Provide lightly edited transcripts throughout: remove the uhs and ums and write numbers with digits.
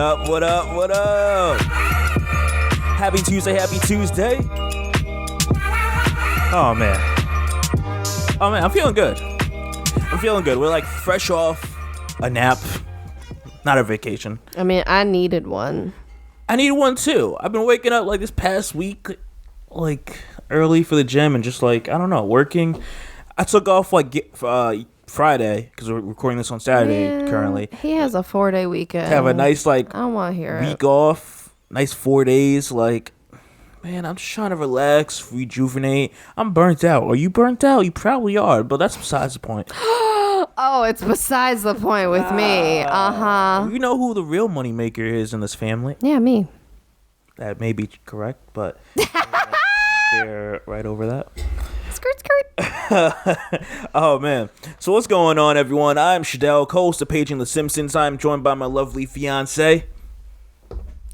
up, what up, what up? Happy Tuesday, happy Tuesday. Oh man, I'm feeling good. We're like fresh off a nap, not a vacation. I mean, I needed one. I need one too. I've been waking up like this past week, like early for the gym and just like, I don't know, working. I took off like Friday because we're recording this on Saturday currently. He has a 4-day weekend. Have a nice like I don't want to hear week off, nice 4 days. Like, man, I'm just trying to relax, rejuvenate. I'm burnt out. Are you burnt out? You probably are, but that's besides the point. Oh, it's besides the point with me. You know who the real money maker is in this family? Yeah, me. That may be correct, but they're right over that. Skirt, skirt. Oh, man. So what's going on, everyone? I'm Shadell, co-host of Paging the Simpsons. I'm joined by my lovely fiancé.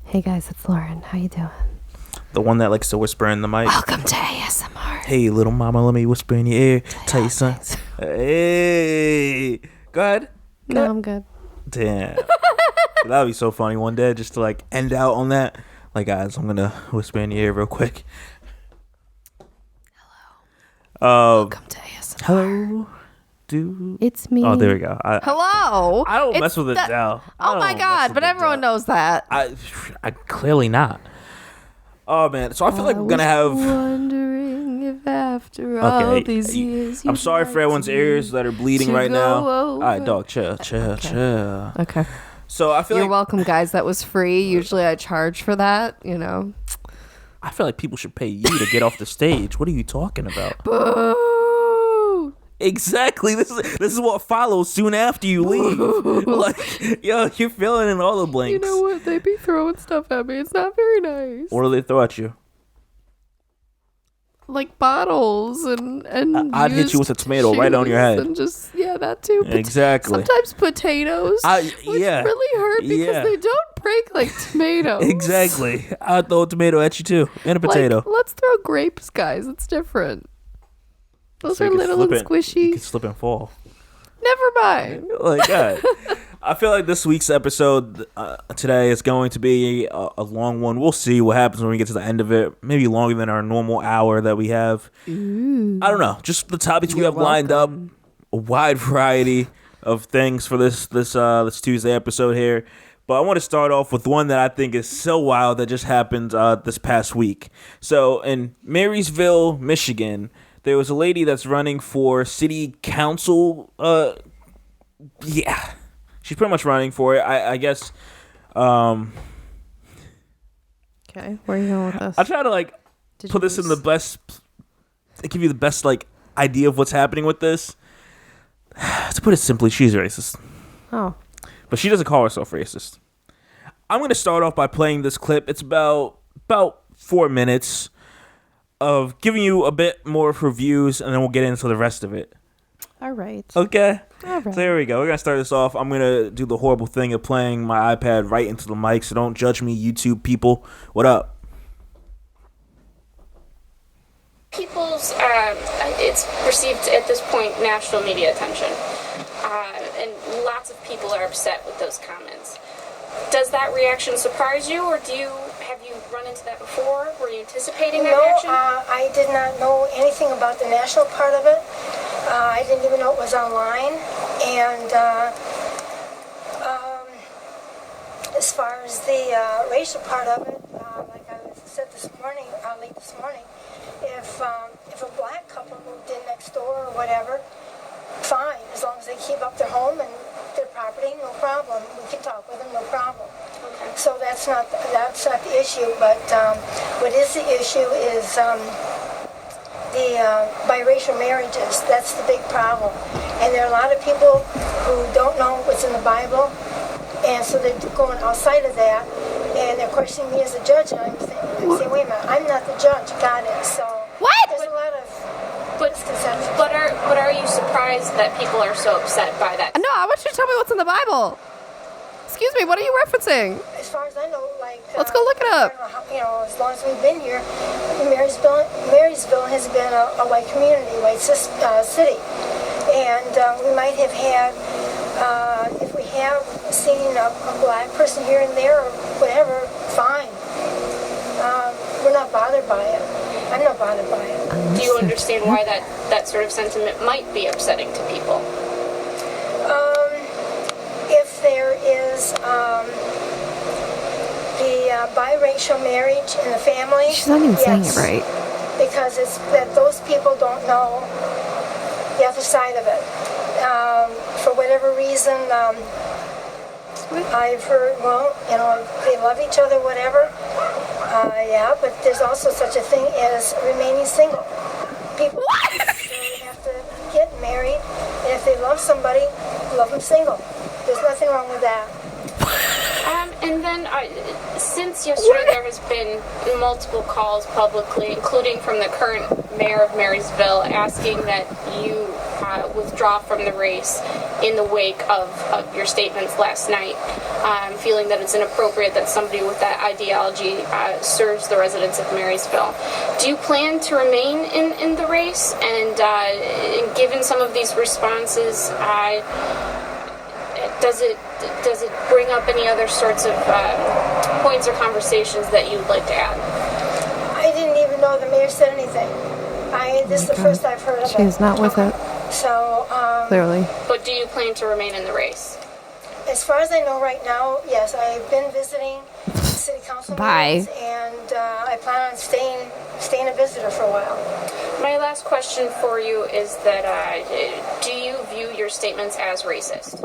Hey, guys, it's Lauren. How you doing? The one that likes to whisper in the mic. Welcome to ASMR. Hey, little mama, let me whisper in your ear. Tell you something. Hey. Go ahead. No, I'm good. Damn. That would be so funny one day just to like end out on that. Like, guys, I'm going to whisper in your ear real quick. Hello. Welcome to ASMR. Hello. Dude. It's me. Oh, there we go. Hello. I don't mess with it now. Oh, my God. But everyone knows that. I clearly not. Oh, man. So I feel like we're going to have... wondering if after all these years... I'm sorry for everyone's ears that are bleeding right now. All right, dog. Chill. Okay. So I feel You're welcome, guys. That was free. Usually I charge for that, you know. I feel like people should pay you to get off the stage. What are you talking about? Boo! Exactly. This is what follows soon after you leave. Like, yo, you're filling in all the blanks. You know what? They be throwing stuff at me. It's not very nice. What do they throw at you? Like bottles and I'd hit you with a tomato right on your head. And just, that too. Exactly. Sometimes potatoes. Which really hurt because they don't break like tomatoes. Exactly. I'd throw a tomato at you too. And a potato. Like, let's throw grapes, guys. It's different. Those are little and squishy. You can slip and fall. Never mind. Like, God. I feel like this week's episode today is going to be a long one. We'll see what happens when we get to the end of it. Maybe longer than our normal hour that we have. Ooh. I don't know. Just the topics we have lined up. A wide variety of things for this Tuesday episode here. But I want to start off with one that I think is so wild that just happened this past week. So in Marysville, Michigan, there was a lady that's running for city council. She's pretty much running for it. I guess. Okay, where are you going with this? I try to put this in the best. Give you the best idea of what's happening with this. To put it simply, she's racist. Oh. But she doesn't call herself racist. I'm going to start off by playing this clip. It's about 4 minutes of giving you a bit more of her views, and then we'll get into the rest of it. All right. Okay. All right. So there we go. We're going to start this off. I'm going to do the horrible thing of playing my iPad right into the mic, so don't judge me, YouTube people. What up? It's received at this point national media attention, and lots of people are upset with those comments. Does that reaction surprise you, or have you run into that before? Were you anticipating that reaction? No, I did not know anything about the national part of it. I didn't even know it was online, and as far as the racial part of it, like I said this morning, late this morning, if a black couple moved in next door or whatever, fine, as long as they keep up their home and their property, no problem. We can talk with them, no problem. Okay. So that's not the issue. But what is the issue is the biracial marriages. That's the big problem. And there are a lot of people who don't know what's in the Bible, and so they're going outside of that, and they're questioning me as a judge. And I'm saying, wait a minute, I'm not the judge. God is. So what? There's a lot of misconceptions. But are you surprised that people are so upset by that? No, I want you to tell me what's in the Bible. Excuse me, what are you referencing? As far as I know, let's go look it up. As long as we've been here, Marysville has been a white community, white city, and we might have had, if we have seen a black person here and there or whatever, fine. We're not bothered by it. I'm not bothered by it. Do you understand why that sort of sentiment might be upsetting to people? If there is the biracial marriage in the family, she's not even saying it right. Because it's that those people don't know the other side of it. For whatever reason, I've heard, well, they love each other, whatever. Yeah, but there's also such a thing as remaining single. People have to get married, and if they love somebody, love them single. There's nothing wrong with that. And then, since yesterday, there has been multiple calls publicly, including from the current mayor of Marysville, asking that you withdraw from the race in the wake of your statements last night, feeling that it's inappropriate that somebody with that ideology serves the residents of Marysville. Do you plan to remain in the race? And given some of these responses, does it bring up any other sorts of points or conversations that you'd like to add? I didn't even know the mayor said anything. This is the first I've heard of it. She's not with it. So, clearly. But do you plan to remain in the race? As far as I know right now, yes. I've been visiting city council meetings, and I plan on staying a visitor for a while. My last question for you is that do you view your statements as racist?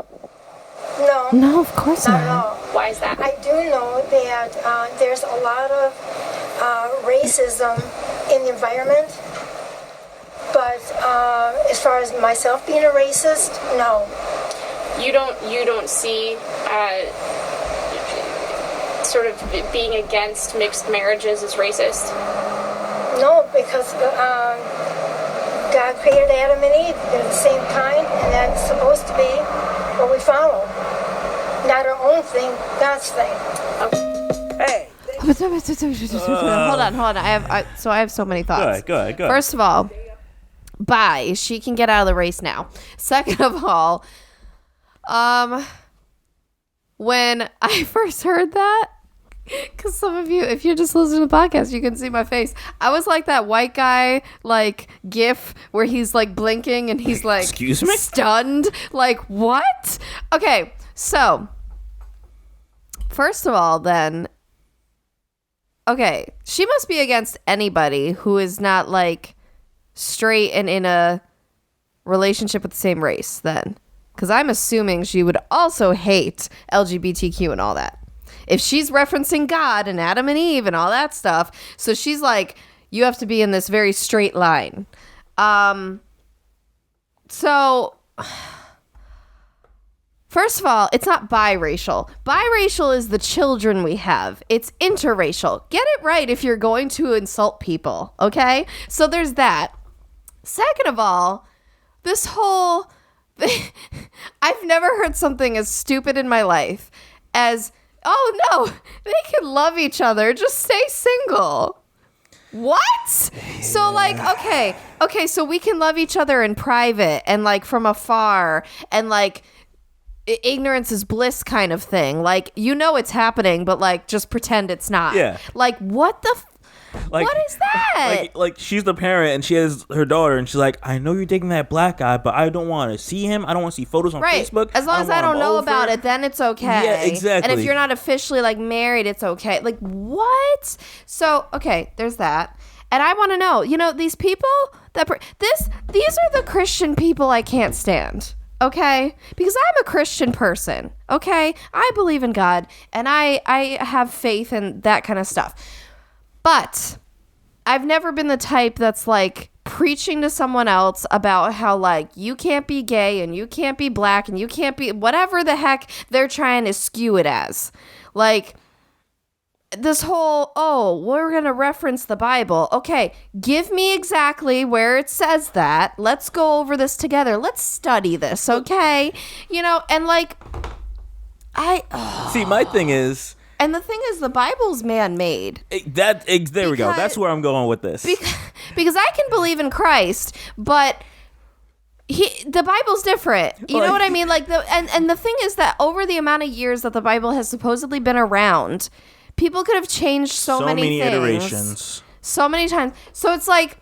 No. No, of course not. Not at all. Why is that? I do know that there's a lot of racism in the environment, but as far as myself being a racist, no. You don't see sort of being against mixed marriages as racist? No, because God created Adam and Eve. They're the same kind, and that's supposed to be what we follow. Not our own thing, God's thing. Hey. Hold on. I have so many thoughts. Go ahead. First of all, bye. She can get out of the race now. Second of all, when I first heard that, because some of you, if you're just listening to the podcast, you can see my face. I was like that white guy, like, gif where he's, like, blinking and he's, like, excuse me? Stunned. Like, what? Okay, so, first of all, then, okay, she must be against anybody who is not, like, straight and in a relationship with the same race, then. Because I'm assuming she would also hate LGBTQ and all that. If she's referencing God and Adam and Eve and all that stuff, so she's like, you have to be in this very straight line. So, first of all, it's not biracial. Biracial is the children we have. It's interracial. Get it right if you're going to insult people, okay? So there's that. Second of all, this whole... I've never heard something as stupid in my life as... Oh, no, they can love each other. Just stay single. What? Yeah. So, like, okay, so we can love each other in private and, like, from afar and, like, ignorance is bliss kind of thing. Like, you know it's happening, but, like, just pretend it's not. Yeah. Like, what the... Like, what is that? Like she's the parent and she has her daughter and she's like, I know you're dating that black guy, but I don't want to see him. I don't want to see photos on Facebook. As long as I don't know about it, then it's okay. Yeah, exactly. And if you're not officially like married, it's okay. Like, what? So, okay, there's that. And I want to know, these people these are the Christian people I can't stand. Okay? Because I'm a Christian person. Okay? I believe in God and I have faith in that kind of stuff. But I've never been the type that's like preaching to someone else about how like you can't be gay and you can't be black and you can't be whatever the heck they're trying to skew it as. Like this whole, we're going to reference the Bible. Okay, give me exactly where it says that. Let's go over this together. Let's study this, okay? And like See, my thing is... And the thing is, the Bible's man-made. There we go. That's where I'm going with this. Because I can believe in Christ, but the Bible's different. You know what I mean? Like and the thing is that over the amount of years that the Bible has supposedly been around, people could have changed so many things, iterations, so many times. So it's like,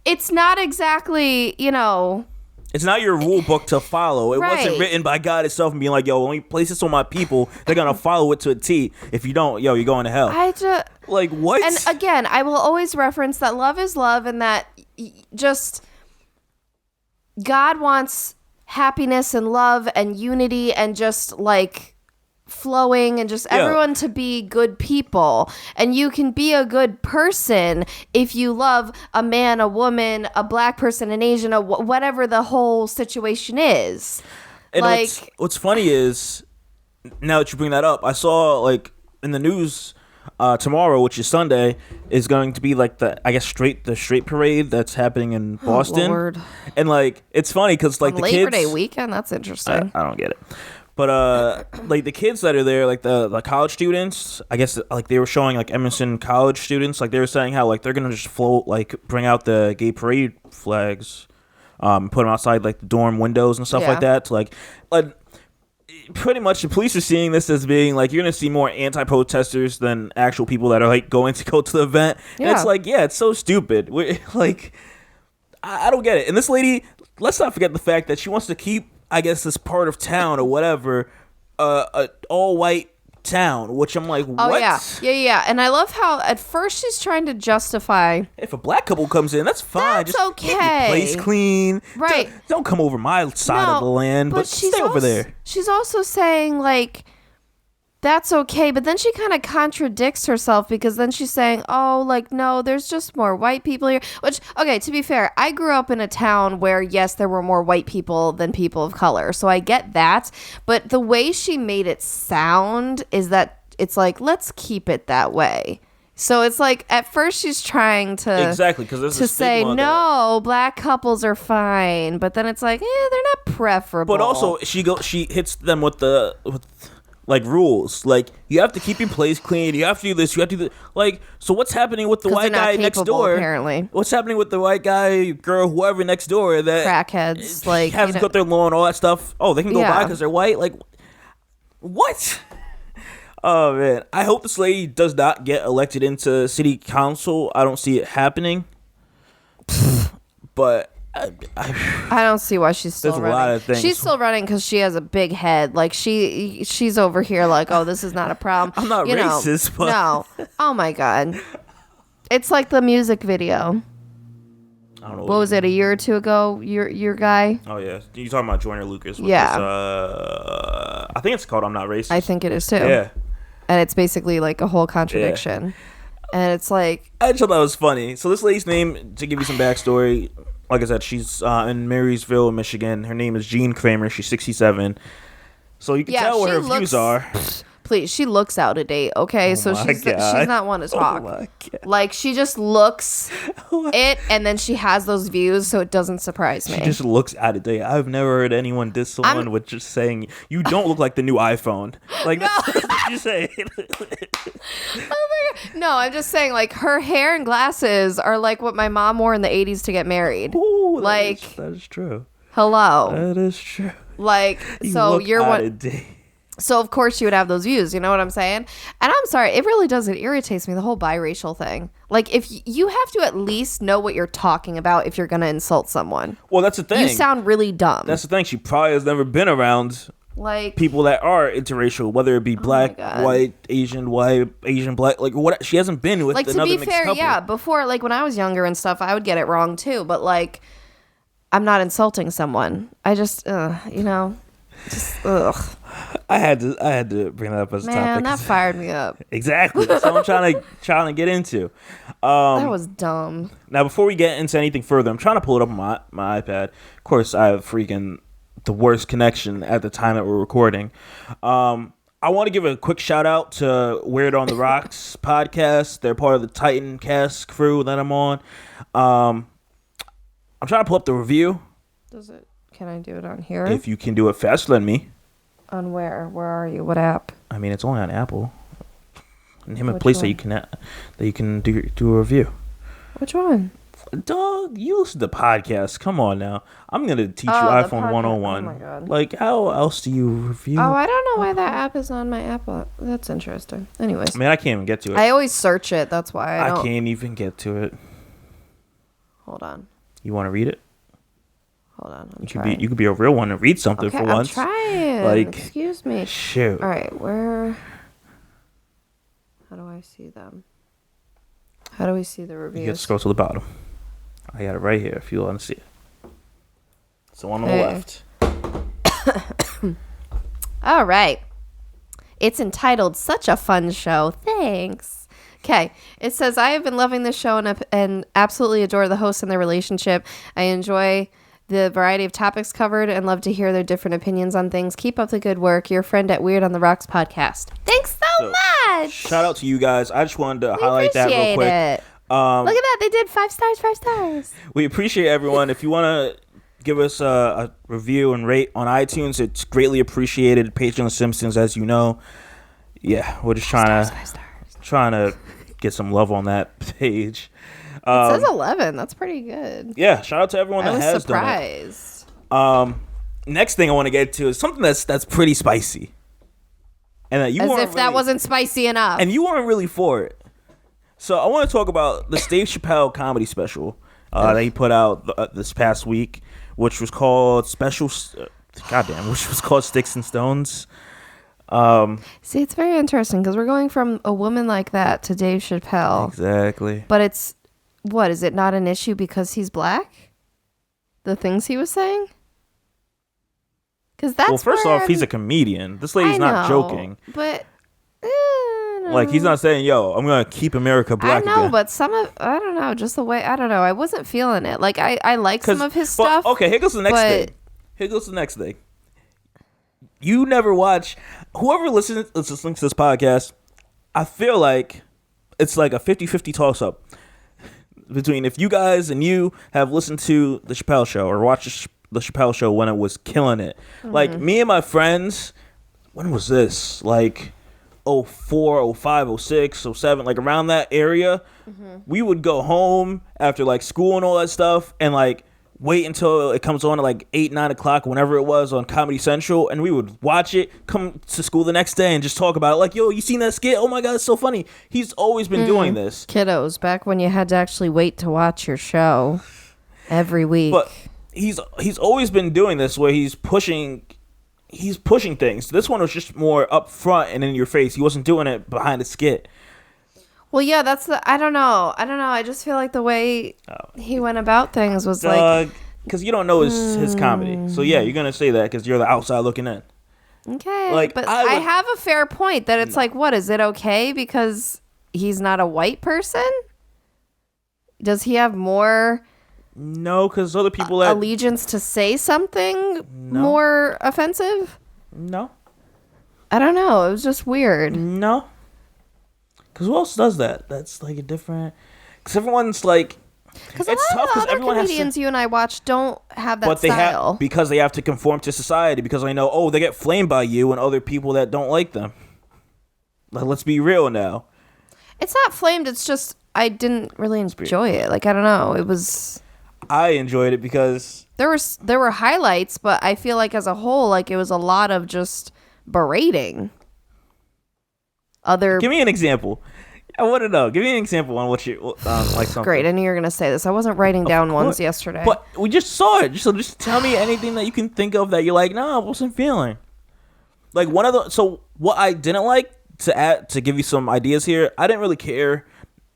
it's not exactly, it's not your rule book to follow. It Right. wasn't written by God itself and being like, yo, when we place this on my people, they're gonna follow it to a T. If you don't, you're going to hell. Like what? And again, I will always reference that love is love, and that just God wants happiness and love and unity and just like flowing and just everyone to be good people. And you can be a good person if you love a man, a woman, a black person, an Asian, whatever the whole situation is. And what's funny is, now that you bring that up, I saw like in the news tomorrow, which is Sunday, is going to be like the straight parade that's happening in Boston. Lord. And like it's funny because like On the Labor kids, Day weekend, that's interesting. I don't get it. But like the kids that are there, like the college students, I guess like they were showing like Emerson college students, like they were saying how like they're gonna just bring out the gay parade flags, put them outside like the dorm windows and stuff like that. To, like pretty much the police are seeing this as being like you're gonna see more anti-protesters than actual people that are like going to go to the event. And it's like, it's so stupid. Like I don't get it. And this lady, let's not forget the fact that she wants to keep, I guess, this part of town or whatever, a all-white town, which I'm like, what? Oh, yeah. And I love how at first she's trying to justify. If a black couple comes in, that's fine. That's just okay. Keep your place clean. Right. Don't come over my side of the land, but stay over there. She's also saying, like, that's okay, but then she kind of contradicts herself, because then she's saying, oh, like, no, there's just more white people here. Which, okay, to be fair, I grew up in a town where, yes, there were more white people than people of color, so I get that. But the way she made it sound is that it's like, let's keep it that way. So it's like, at first she's trying to say, no, black couples are fine, but then it's like, they're not preferable. But also, she hits them with like rules, like you have to keep your place clean, you have to do this, you have to do that. Like, so what's happening with the white guy next door? Apparently, what's happening with the white guy, girl, whoever next door that crackheads like has got their lawn, all that stuff? Oh, they can go by because they're white. Like, what? Oh man, I hope this lady does not get elected into city council. I don't see it happening, but. I don't see why she's still running. A lot of things. She's still running because she has a big head. Like she's over here like, oh, this is not a problem. I'm not racist, but no. Oh my god, it's like the music video. I don't know. What was it? A year or two ago? Your guy. Oh yeah, you talking about Joyner Lucas? Yeah. I think it's called "I'm Not Racist." I think it is too. Yeah. And it's basically like a whole contradiction, and it's like, I just thought that was funny. So this lady's name, to give you some backstory. Like I said, she's in Marysville, Michigan. Her name is Jean Kramer. She's 67. So you can tell what her views are. Please, she looks out of date, okay? So she's not one to talk. Like, she just looks it, and then she has those views, so it doesn't surprise me. She just looks out of date. I've never heard anyone diss someone with just saying, you don't look like the new iPhone. Like, no. That's what you say. Oh my God. No, I'm just saying, like, her hair and glasses are like what my mom wore in the 80s to get married. Ooh, like, that is true. Hello. That is true. Like, so you're out what? Of date. So, of course, you would have those views. You know what I'm saying? And I'm sorry. It really does. It irritates me, the whole biracial thing. Like, if you have to at least know what you're talking about if you're going to insult someone. Well, that's the thing. You sound really dumb. That's the thing. She probably has never been around like people that are interracial, whether it be black, white, Asian, black. Like, what? She hasn't been with like, another to be mixed fair, couple. yeah. Before, like, when I was younger and stuff, I would get it wrong, too. But, like, I'm not insulting someone. I just, you know... Just, ugh. I had to bring that up as a topic. Man, that fired me up. Exactly. That's what I'm trying to get into. That was dumb. Now, before we get into anything further, I'm trying to pull it up on my iPad. Of course, I have freaking the worst connection at the time that we're recording. I want to give a quick shout out to Weird on the Rocks podcast. They're part of the Titan Cast crew that I'm on. I'm trying to pull up the review. Can I do it on here? If you can do it faster than me. On where? Where are you? What app? I mean, it's only on Apple. Name a place that you can do a review. Which one? Dog, you listen to podcasts. Come on now. I'm going to teach you the iPhone podcast. 101. Oh my God. Like, how else do you review? Oh, I don't know why that app is on my Apple. That's interesting. Anyways. Man, I can't even get to it. I always search it. That's why I don't. can't even get to it. Hold on. You want to read it? Hold on. You could be a real one and read something for once. I'm trying. Like, excuse me. Shoot. All right, where? How do I see them? How do we see the reviews? You have to scroll to the bottom. I got it right here if you want to see it. It's the one on the left. All right. It's entitled "Such a Fun Show." Thanks. Okay. It says, "I have been loving this show and absolutely adore the hosts and their relationship. I enjoy the variety of topics covered and love to hear their different opinions on things. Keep up the good work. Your friend at Weird on the Rocks podcast." Thanks so much. Shout out to you guys. I just wanted to highlight that real quick. It. Look at that. They did 5 stars, 5 stars. We appreciate everyone. If you want to give us a review and rate on iTunes, it's greatly appreciated. Patreon of Simpsons, as you know. Yeah, we're just trying to get some love on that page. It says 11. That's pretty good. Yeah, shout out to everyone that has done it. I was surprised. Next thing I want to get to is something that's pretty spicy, and that As if that wasn't spicy enough. and you weren't really for it. So I want to talk about the Dave Chappelle comedy special that he put out this past week, which was called which was called Sticks and Stones. See, it's very interesting because we're going from a woman like that to Dave Chappelle. Exactly. But is it not an issue because he's black? The things he was saying? Because that's first off, he's a comedian. This lady's not joking. But Like, he's not saying, "Yo, I'm gonna keep America black." I know, again. but I don't know, just the way, I don't know. I wasn't feeling it. Like, I like some of his stuff. Okay, here goes the next thing. You never watch. Whoever listening to this podcast, I feel like it's like a 50-50 toss-up between if you guys and you have listened to the Chappelle Show or watched the Chappelle Show when it was killing it. Mm-hmm. Like, me and my friends, when was this? Like 04, 05, 06, 07, like around that area. Mm-hmm. We would go home after like school and all that stuff and like wait until it comes on at like 8, 9 o'clock, whenever it was on Comedy Central, and we would watch it, come to school the next day and just talk about it. Like, "Yo, you seen that skit? Oh my God, it's so funny." He's always been doing this. Kiddos, back when you had to actually wait to watch your show every week. But he's always been doing this where he's pushing things. This one was just more up front and in your face. He wasn't doing it behind a skit. Well, yeah, I don't know. I just feel like the way he went about things was like... Because you don't know his comedy. So, yeah, you're going to say that because you're the outside looking in. Okay. Like, but I have a fair point that it's like, what, is it okay because he's not a white person? Does he have more... No, because other people that... allegiance to say something more offensive? No. I don't know. It was just weird. No. Because who else does that? That's like a different... Because everyone's like... Because a lot of the other comedians you and I watch don't have that style. Because they have to conform to society. Because I know, they get flamed by you and other people that don't like them. Like, let's be real now. It's not flamed. It's just I didn't really enjoy it. Like, I don't know. It was... I enjoyed it because... There were highlights, but I feel like as a whole, like, it was a lot of just berating. Give me an example. I want to know. Give me an example on what you like something. Great. I knew you were going to say this. I wasn't writing down ones yesterday. But we just saw it. So just tell me anything that you can think of that you're like, I wasn't feeling. Like one of the... So what I didn't like, to give you some ideas here, I didn't really care.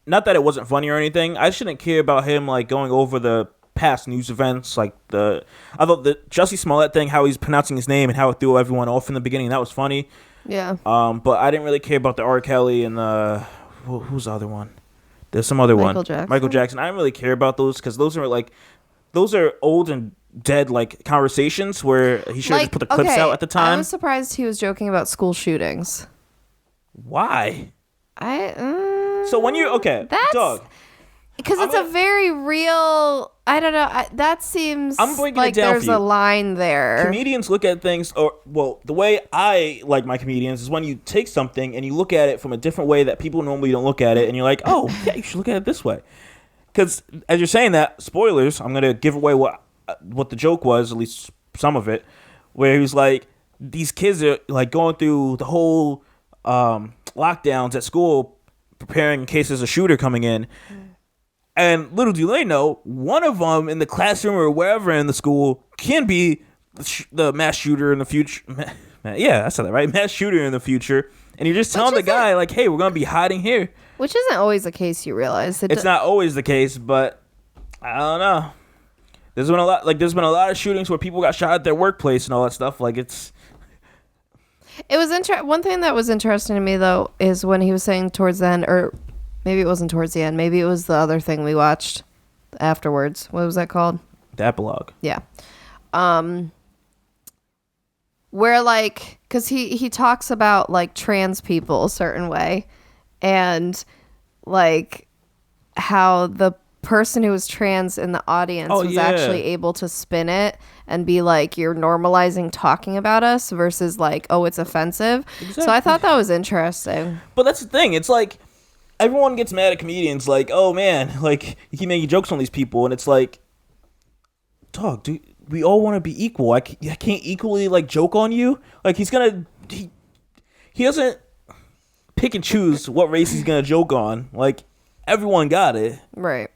Not that it wasn't funny or anything. I just didn't care about him like going over the past news events. Like I thought the Jussie Smollett thing, how he's pronouncing his name and how it threw everyone off in the beginning, that was funny. Yeah. But I didn't really care about the R. Kelly and the... Who's the other one? There's some other one. Michael Jackson. I didn't really care about those because those are old and dead like conversations where he should have just put the clips out at the time. I was surprised he was joking about school shootings. Why? So when you're Doug, because it's a very real. I don't know. That seems like there's a line there. Comedians look at things, the way I like my comedians is when you take something and you look at it from a different way that people normally don't look at it, and you're like, oh yeah, you should look at it this way. because as you're saying that, spoilers, I'm gonna give away what the joke was, at least some of it, where he was like, these kids are like going through the whole lockdowns at school, preparing in case there's a shooter coming in. And little do they know, one of them in the classroom or wherever in the school can be the mass shooter in the future. Yeah, I said that right. Mass shooter in the future. And you're just telling the guy, like, hey, we're going to be hiding here. Which isn't always the case, you realize. It's not always the case, but I don't know. There's been a lot of shootings where people got shot at their workplace and all that stuff. Like, it was one thing that was interesting to me, though, is when he was saying towards the end, or maybe it wasn't towards the end. Maybe it was the other thing we watched afterwards. What was that called? The epilogue. Yeah. Where, like, because he talks about, like, trans people a certain way. And, like, how the person who was trans in the audience was actually able to spin it and be like, you're normalizing talking about us versus, like, oh, it's offensive. Exactly. So I thought that was interesting. But that's the thing. It's like, everyone gets mad at comedians, like, oh man, like, you keep making jokes on these people, and it's like, dog, dude, we all want to be equal. I can't equally, like, joke on you. Like, he doesn't pick and choose what race he's gonna joke on. Like, everyone got it. Right.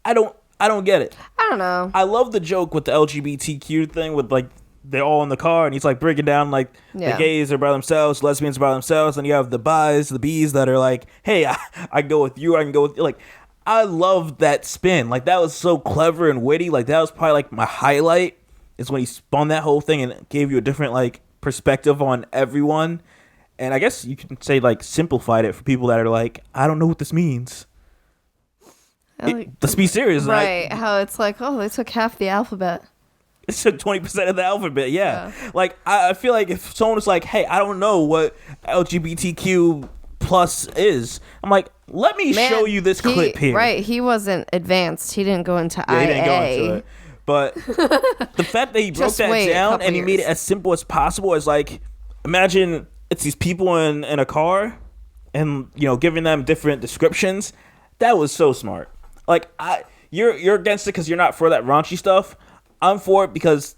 I don't get it. I don't know. I love the joke with the LGBTQ thing with, like, they're all in the car and he's like breaking down like the gays are by themselves, lesbians are by themselves, and you have the Bs that are like, hey, I go with you, I can go with you. Like, I love that spin. Like, that was so clever and witty. Like, that was probably like my highlight, is when he spun that whole thing and gave you a different like perspective on everyone. And I guess you can say like simplified it for people that are like, I don't know what this means. Let's be serious. Right. How it's like, oh, they took half the alphabet. It took 20% of the alphabet, yeah. Like, I feel like if someone was like, hey, I don't know what LGBTQ plus is, I'm like, let me show you this clip here. Right, he wasn't advanced. He didn't go into IA. He didn't go into it. But the fact that he broke that down and he made it as simple as possible is like, imagine it's these people in a car and, you know, giving them different descriptions. That was so smart. Like, you're against it because you're not for that raunchy stuff. I'm for it because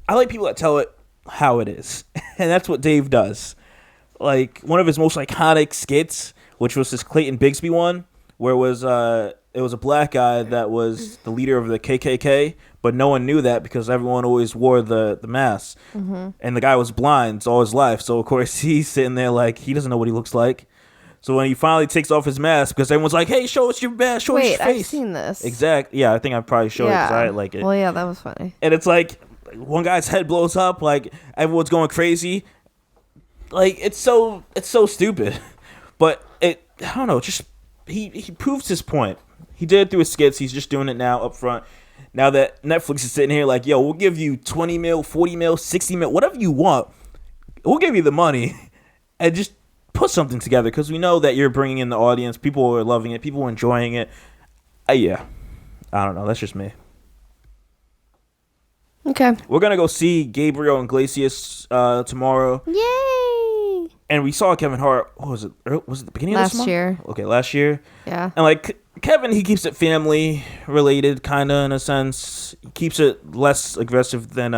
I like people that tell it how it is. And that's what Dave does. Like, one of his most iconic skits, which was this Clayton Bigsby one, where it was a black guy that was the leader of the KKK, but no one knew that because everyone always wore the mask. Mm-hmm. And the guy was blind all his life. So, of course, he's sitting there like, he doesn't know what he looks like. So when he finally takes off his mask, because everyone's like, hey, show us your mask, show us your face. Wait, I've seen this. Exactly. Yeah, I think I probably showed it because I like it. Well, yeah, that was funny. And it's like, one guy's head blows up, like, everyone's going crazy. Like, it's so stupid. But I don't know, just, he proves his point. He did it through his skits, he's just doing it now up front. Now that Netflix is sitting here like, yo, we'll give you 20 mil, 40 mil, 60 mil, whatever you want. We'll give you the money. And just put something together, because we know that you're bringing in the audience. People are loving it. People are enjoying it. Yeah. I don't know. That's just me. Okay. We're going to go see Gabriel Iglesias tomorrow. Yay! And we saw Kevin Hart, what was it? Was it the beginning of this month? Last year. Okay, last year. Yeah. And like, Kevin, he keeps it family related, kind of, in a sense. He keeps it less aggressive than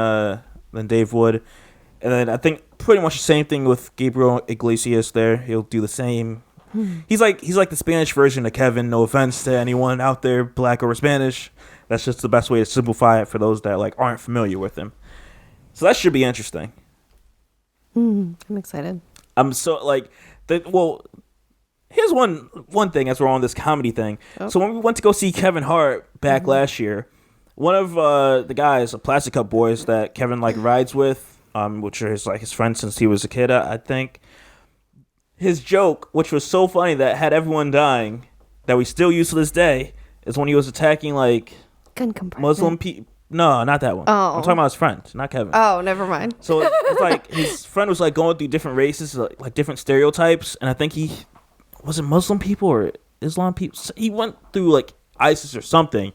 Dave would. And then I think pretty much the same thing with Gabriel Iglesias there. He'll do the same. He's like the Spanish version of Kevin. No offense to anyone out there, black or Spanish. That's just the best way to simplify it for those that like aren't familiar with him. So that should be interesting. I'm excited. I'm so like, here's one thing as we're on this comedy thing. Oh. So when we went to go see Kevin Hart back last year, one of the guys, the Plastic Cup Boys that Kevin like rides with, which are his friends since he was a kid, I think. His joke, which was so funny that had everyone dying, that we still use to this day, is when he was attacking like Muslim people. No, not that one. Oh. I'm talking about his friend, not Kevin. Oh, never mind. So it's like his friend was like going through different races, like different stereotypes, and I think was it Muslim people or Islam people? He went through like ISIS or something,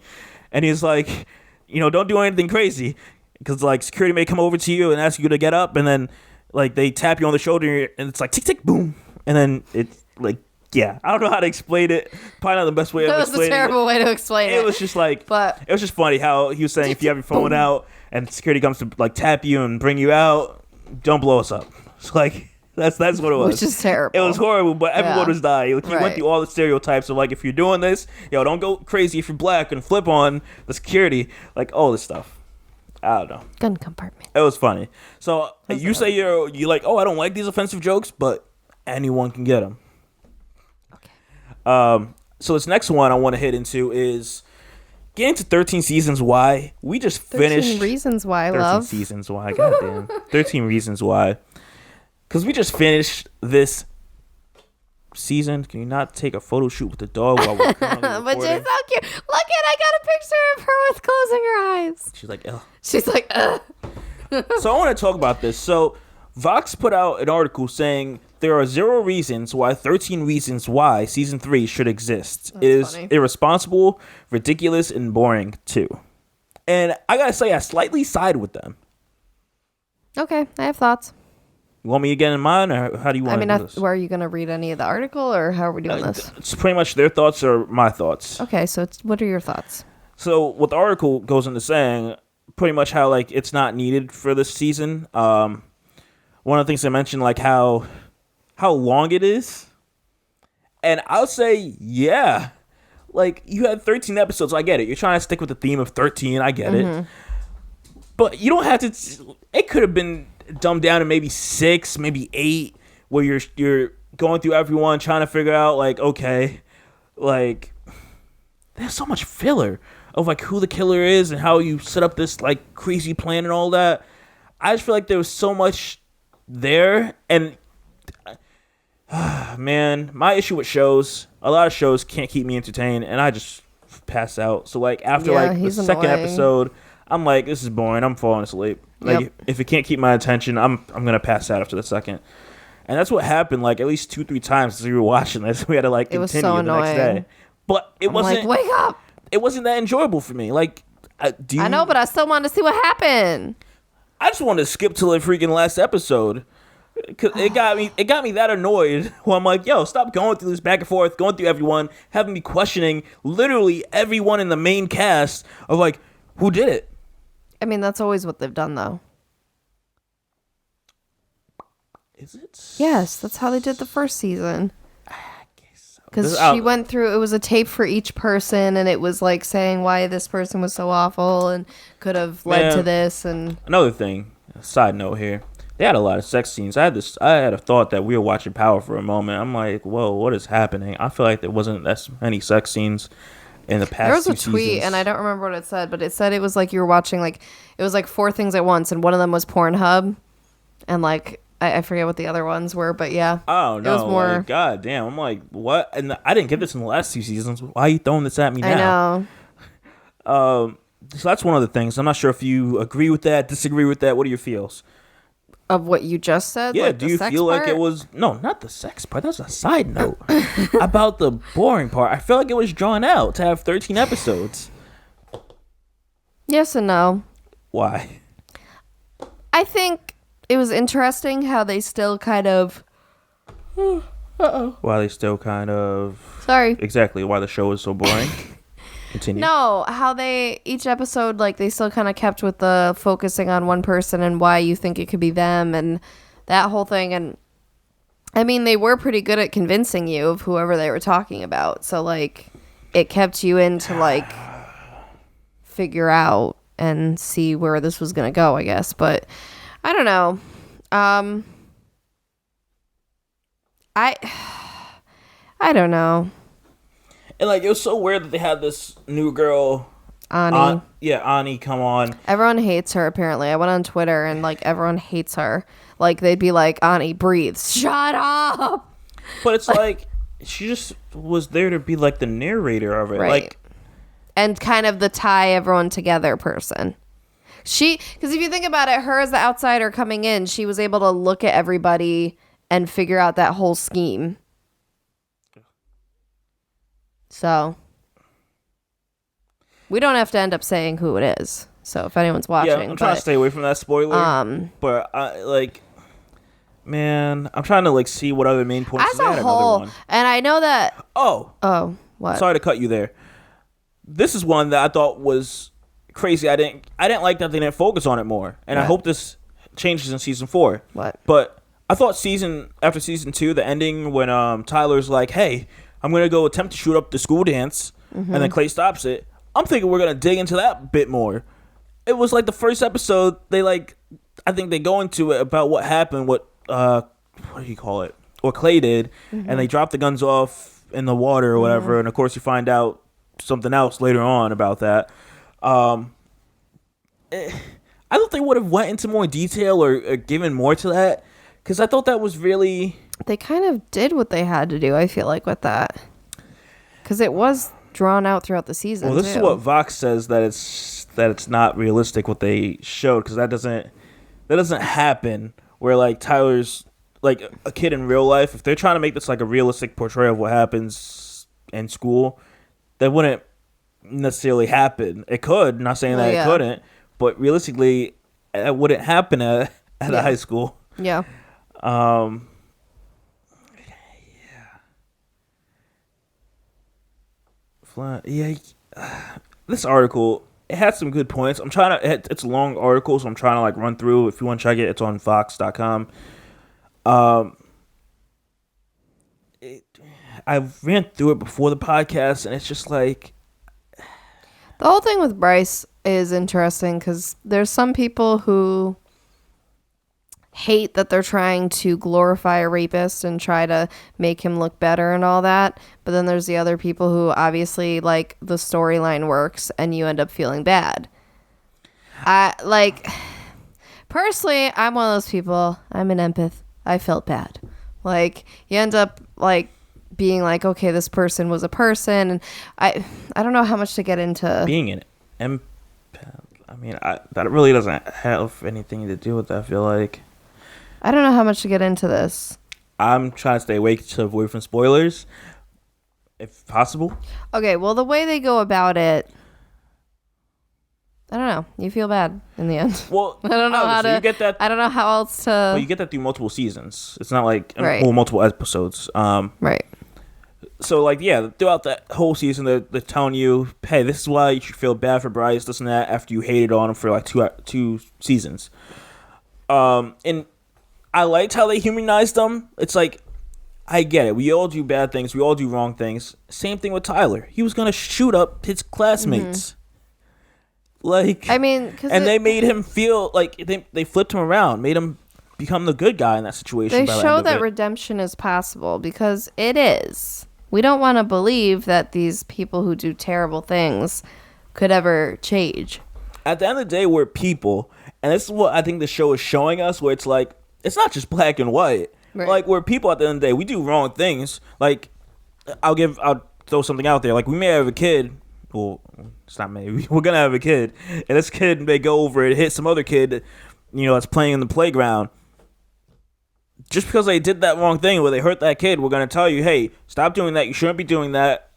and he's like, you know, don't do anything crazy. Because, like, security may come over to you and ask you to get up, and then, like, they tap you on the shoulder, and it's like, tick, tick, boom. And then it, like, Yeah, I don't know how to explain it. Probably not the best way of That was a explaining terrible way to explain it. It was just like, But it was just funny how he was saying if you have your phone out and security comes to like tap you and bring you out, don't blow us up. It's like that's what it was. which is terrible. It was horrible, but everyone Yeah. was dying. Like, he went Right. through all the stereotypes of like, if you're doing this, don't go crazy if you're black and flip on the security, like all this stuff. I don't know. Gun compartment. It was funny. So you say you're like, oh, I don't like these offensive jokes, but anyone can get them. Okay. So this next one I want to hit into is getting to 13 Seasons Why. We just 13 finished Reasons Why, 13 love. Seasons Why. Goddamn. 13 Reasons Why. Because we just finished this season. Can you not take a photo shoot with the dog while we're currently But she's recording? so cute. Look at, I got a picture of her with closing her eyes. She's like, ugh. She's like, ugh. So I want to talk about this. So Vox put out an article saying there are 0 reasons why 13 Reasons Why Season 3 should exist. It is funny. irresponsible, ridiculous, and boring too. And I gotta say, I slightly side with them. Okay, I have thoughts. You want me to get in mine, or how do you want I mean, to do this? were you going to read any of the article, or how are we doing this? It's pretty much their thoughts or my thoughts. Okay, so what are your thoughts? So what the article goes into saying, pretty much how like it's not needed for this season. One of the things they mentioned, like how long it is, and I'll say, yeah, like you had 13 episodes. I get it. You're trying to stick with the theme of 13. I get it, but you don't have to. It could have been dumbed down to maybe 6, maybe 8, where you're going through everyone trying to figure out like, okay, like there's so much filler of like who the killer is and how you set up this like crazy plan and all that. I just feel like there was so much there, and man, my issue with shows, a lot of shows can't keep me entertained, and I just pass out. So like after Yeah, like the he's second annoying. episode, I'm like, this is boring. I'm falling asleep. Like Yep. if it can't keep my attention, I'm gonna pass out after the second. And that's what happened like at least 2-3 times as we were watching this. We had to like It was continue so the next annoying. day. But it I'm wasn't like, wake up! it wasn't that enjoyable for me. Like do you, I know, but I still wanted to see what happened. I just wanted to skip to the freaking last episode. Cause it got me that annoyed. Where I'm like, yo, stop going through this back and forth, going through everyone, having me questioning literally everyone in the main cast of like, who did it? I mean, that's always what they've done, though. Is it? Yes, that's how they did the first season. Because This- she went through, it was a tape for each person, and it was like saying why this person was so awful and could have led to Man. this. And Another thing, side note here, they had a lot of sex scenes. I had a thought that we were watching Power for a moment. I'm like, whoa, what is happening? I feel like there wasn't as many sex scenes in the past. there was a 2 tweet, seasons. and I don't remember what it said, but it said it was like you were watching, like, it was like 4 things at once, and one of them was Pornhub, and like, I forget what the other ones were, but yeah. Oh no! It was more. Like, God damn! I'm like, what? And I didn't get this in the last 2 seasons. Why are you throwing this at me now? I know. So that's one of the things. I'm not sure if you agree with that, disagree with that. What are your feels? Of what you just said? Yeah, like do the you sex feel like part? it was not the sex part? That's a side note about the boring part. I feel like it was drawn out to have 13 episodes. Yes and no. Why? I think it was interesting how they still kind of. Why they still kind of Sorry. exactly why the show is so boring. Continue. No, how they each episode, like, they still kind of kept with the focusing on one person and why you think it could be them and that whole thing. And I mean, they were pretty good at convincing you of whoever they were talking about. So like, it kept you in to like figure out and see where this was gonna go, I guess. But I don't know. I don't know. And like it was so weird that they had this new girl, Ani. Ani, come on. Everyone hates her, apparently. I went on Twitter and, like, everyone hates her. Like, they'd be like, Ani, breathe. Shut up! But it's like she just was there to be like the narrator of it. Right. Like, And kind of the tie everyone together person. Because if you think about it, her as the outsider coming in, she was able to look at everybody and figure out that whole scheme. So, we don't have to end up saying who it is. So, if anyone's watching. yeah, I'm trying to stay away from that spoiler. Um, But I like, Man, I'm trying to like see what other main points. As a whole, and I know that. Oh, what? Sorry to cut you there. This is one that I thought was crazy. I didn't like that they didn't focus on it more, and I hope this changes in season 4. What? But I thought after season 2, the ending when Tyler's like, "Hey, I'm gonna go attempt to shoot up the school dance," and then Clay stops it. I'm thinking we're gonna dig into that bit more. It was like the first episode. I think they go into it about what happened. What do you call it? What Clay did, and they dropped the guns off in the water or whatever. And of course, you find out something else later on about that. I thought they would have went into more detail or given more to that, because I thought that was really. They kind of did what they had to do. I feel like with that, because it was drawn out throughout the season. Well, this is what Vox says, that it's not realistic what they showed, because that doesn't happen. Where like Tyler's like a kid in real life. If they're trying to make this like a realistic portrayal of what happens in school, that wouldn't necessarily happen. It could. Not saying that it couldn't, but realistically, it wouldn't happen at a high school. Yeah. This article, it had some good points. It's a long article, so I'm trying to like run through. If you want to check it, it's on Fox.com. I ran through it before the podcast, and it's just like the whole thing with Bryce is interesting, because there's some people who hate that they're trying to glorify a rapist and try to make him look better and all that, but then there's the other people who obviously like the storyline works and you end up feeling bad. Personally, I'm one of those people. I'm an empath. I felt bad. Like, you end up like being like, okay, this person was a person, and I don't know how much to get into being an empath. I mean, that really doesn't have anything to do with that. I feel like I don't know how much to get into this. I'm trying to stay awake to avoid from spoilers, if possible. Okay, well, the way they go about it, I don't know. You feel bad in the end. Well, I don't know how to. You get that. I don't know how else to. Well, you get that through multiple seasons. It's not like multiple episodes. Right. So, like, yeah, throughout that whole season, they're telling you, hey, this is why you should feel bad for Bryce, this and that, after you hated on him for like two seasons. And I liked how they humanized them. It's like, I get it. We all do bad things. We all do wrong things. Same thing with Tyler. He was going to shoot up his classmates. Like, I mean, they made him feel like they flipped him around, made him become the good guy in that situation. They show that redemption is possible, because it is. We don't want to believe that these people who do terrible things could ever change. At the end of the day, we're people, and this is what I think the show is showing us, where it's like, it's not just black and white. Right. Like, we're people at the end of the day. We do wrong things. Like, I'll throw something out there. Like, we may have a kid. Well, it's not maybe. We're going to have a kid. And this kid may go over and hit some other kid, that's playing in the playground. Just because they did that wrong thing where they hurt that kid, we're going to tell you, hey, stop doing that. You shouldn't be doing that.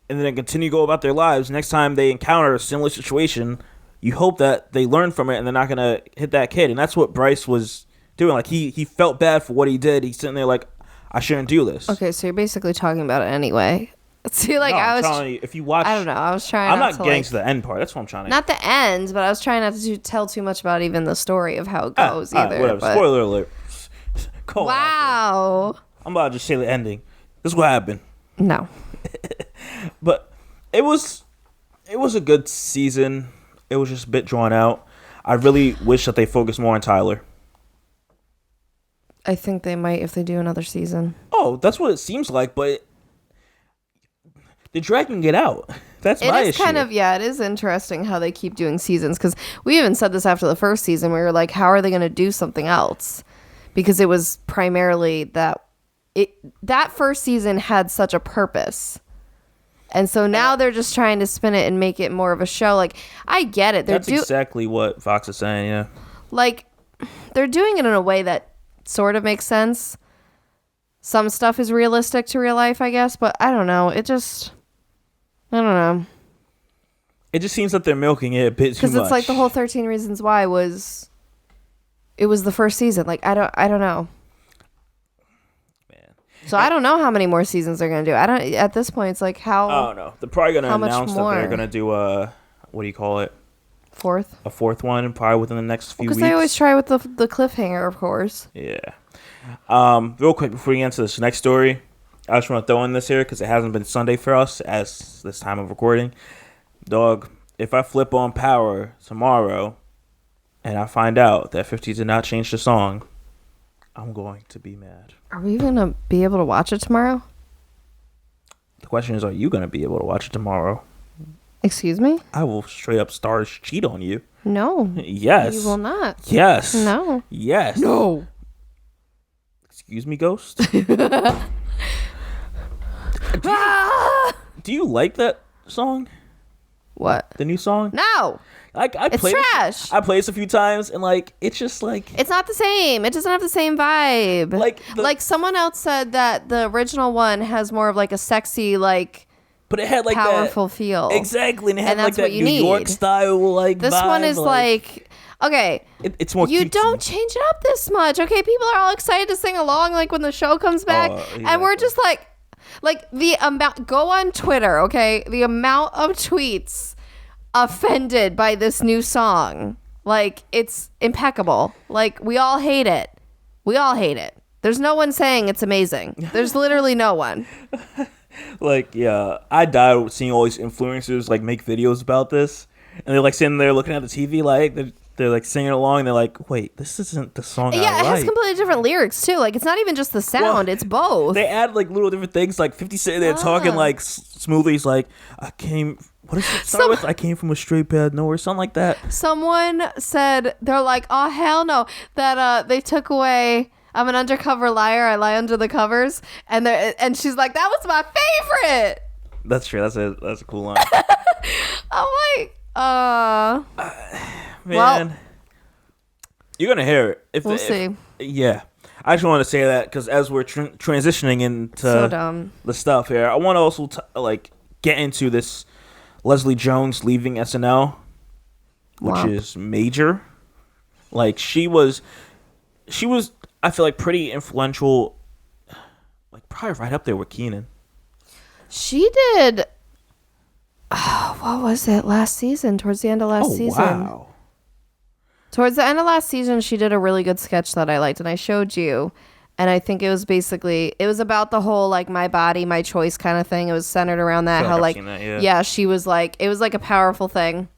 And then continue to go about their lives. Next time they encounter a similar situation, you hope that they learn from it and they're not going to hit that kid. And that's what Bryce was doing. Like, he felt bad for what he did. He's sitting there like, I shouldn't do this. Okay, so you're basically talking about it anyway. See, like, I'm telling you, if you watch, I don't know. I was trying. I'm not getting to the end part. That's what I'm trying to. Not the end, but I was trying not to tell too much about even the story of how it goes either. Whatever. But... Spoiler alert. Wow. I'm about to just say the ending. This is what happened. No. But it was a good season. It was just a bit drawn out. I really wish that they focused more on Tyler. I think they might if they do another season. Oh, that's what it seems like, but they're dragging it out. That's my issue. It is interesting how they keep doing seasons, because we even said this after the first season. We were like, how are they going to do something else? Because it was primarily that first season had such a purpose. And so now they're just trying to spin it and make it more of a show. Like, I get it. That's exactly what Fox is saying, yeah. Like, they're doing it in a way that sort of makes sense. Some stuff is realistic to real life, I guess, but I don't know. I don't know. It just seems that they're milking it a bit too much. Because it's like the whole 13 Reasons Why was the first season. Like, I don't know. So I don't know how many more seasons they're gonna do. I don't. At this point, it's like how. I don't know. They're probably gonna How much announce that more? they're gonna do what do you call it? Fourth. A fourth one, probably within the next few weeks. Because they always try with the cliffhanger, of course. Yeah. Real quick before we get into this next story, I just want to throw in this here because it hasn't been Sunday for us as this time of recording. Dog, if I flip on Power tomorrow and I find out that 50 did not change the song, I'm going to be mad. Are we gonna be able to watch it tomorrow? The question is, are you going to be able to watch it tomorrow? Excuse me? I will straight up stars cheat on you. No. Yes. You will not. Yes. No. Yes. No. Excuse me, Ghost? Ah! Do you like that song? What? The new song? No. I It's played trash. I played this a few times and like it's just like It's not the same. It doesn't have the same vibe. Like someone else said that the original one has more of like a sexy, like but it had like powerful that, feel. exactly, and it had And like that's that what you New York need. style like This vibe, one is like okay. It's more You cutesy. don't change it up this much. Okay, people are all excited to sing along like when the show comes back. And we're exactly. just like the amount go on Twitter, okay? The amount of tweets offended by this new song. Like it's impeccable. Like we all hate it. We all hate it. There's no one saying it's amazing. There's literally no one. Like yeah, I died seeing all these influencers like make videos about this, and they're like sitting there looking at the TV like they're like singing along. And they're like, wait, this isn't the song. Yeah, I it has like. completely different lyrics too. Like it's not even just the sound, Well, it's both. They add like little different things. Like 50 sitting there talking like smoothly. He's like, what does it start with? I came from a straight bed nowhere, something like that. Someone said they're like, oh hell no, that they took away I'm an undercover liar, I lie under the covers, and she's like, that was my favorite. That's true. That's a cool line. I'm like, Man, well, you're gonna hear it. we'll see. Yeah, I just want to say that because as we're transitioning into So dumb. the stuff here, I want to also get into this Leslie Jones leaving SNL, which Wow. is major. Like she was, I feel like pretty influential, like probably right up there with Keenan. She did. What was it last season? Towards the end of last season. Wow. Towards the end of last season, she did a really good sketch that I liked, and I showed you. And I think it was about the whole like my body, my choice kind of thing. It was centered around that. I feel How like like I've seen that, yeah. she was like it was like a powerful thing.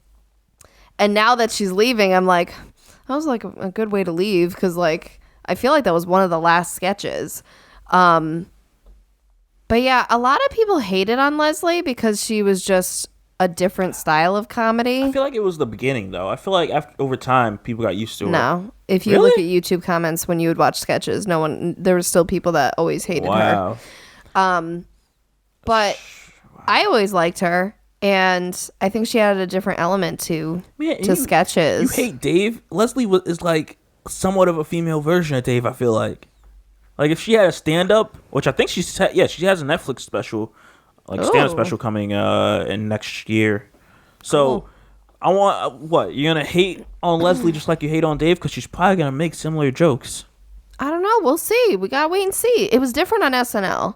And now that she's leaving, I'm like, that was like a good way to leave because like I feel like that was one of the last sketches. But yeah, a lot of people hated on Leslie because she was just a different style of comedy. I feel like it was the beginning though. I feel like over time people got used to it. No. If you Really? look at YouTube comments when you would watch sketches, there were still people that always hated her. Wow. But I always liked her, and I think she added a different element to sketches. You hate Dave? Leslie is like somewhat of a female version of Dave, I feel like. Like if she had a stand-up, which I think she has a Netflix special, like stand-up special coming in next year. So Cool. I want what? You're going to hate on Leslie just like you hate on Dave because she's probably going to make similar jokes. I don't know. We'll see. We gotta wait and see. It was different on SNL.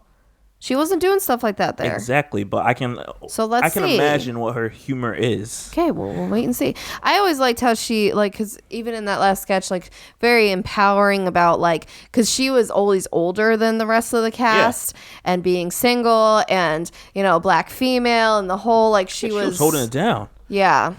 She wasn't doing stuff like that there. Exactly, but I can see. imagine what her humor is. Okay, well, we'll wait and see. I always liked how she, like, because even in that last sketch, like, very empowering about, like, because she was always older than the rest of the cast and being single and, you know, black female and the whole, like, she was holding it down. Yeah.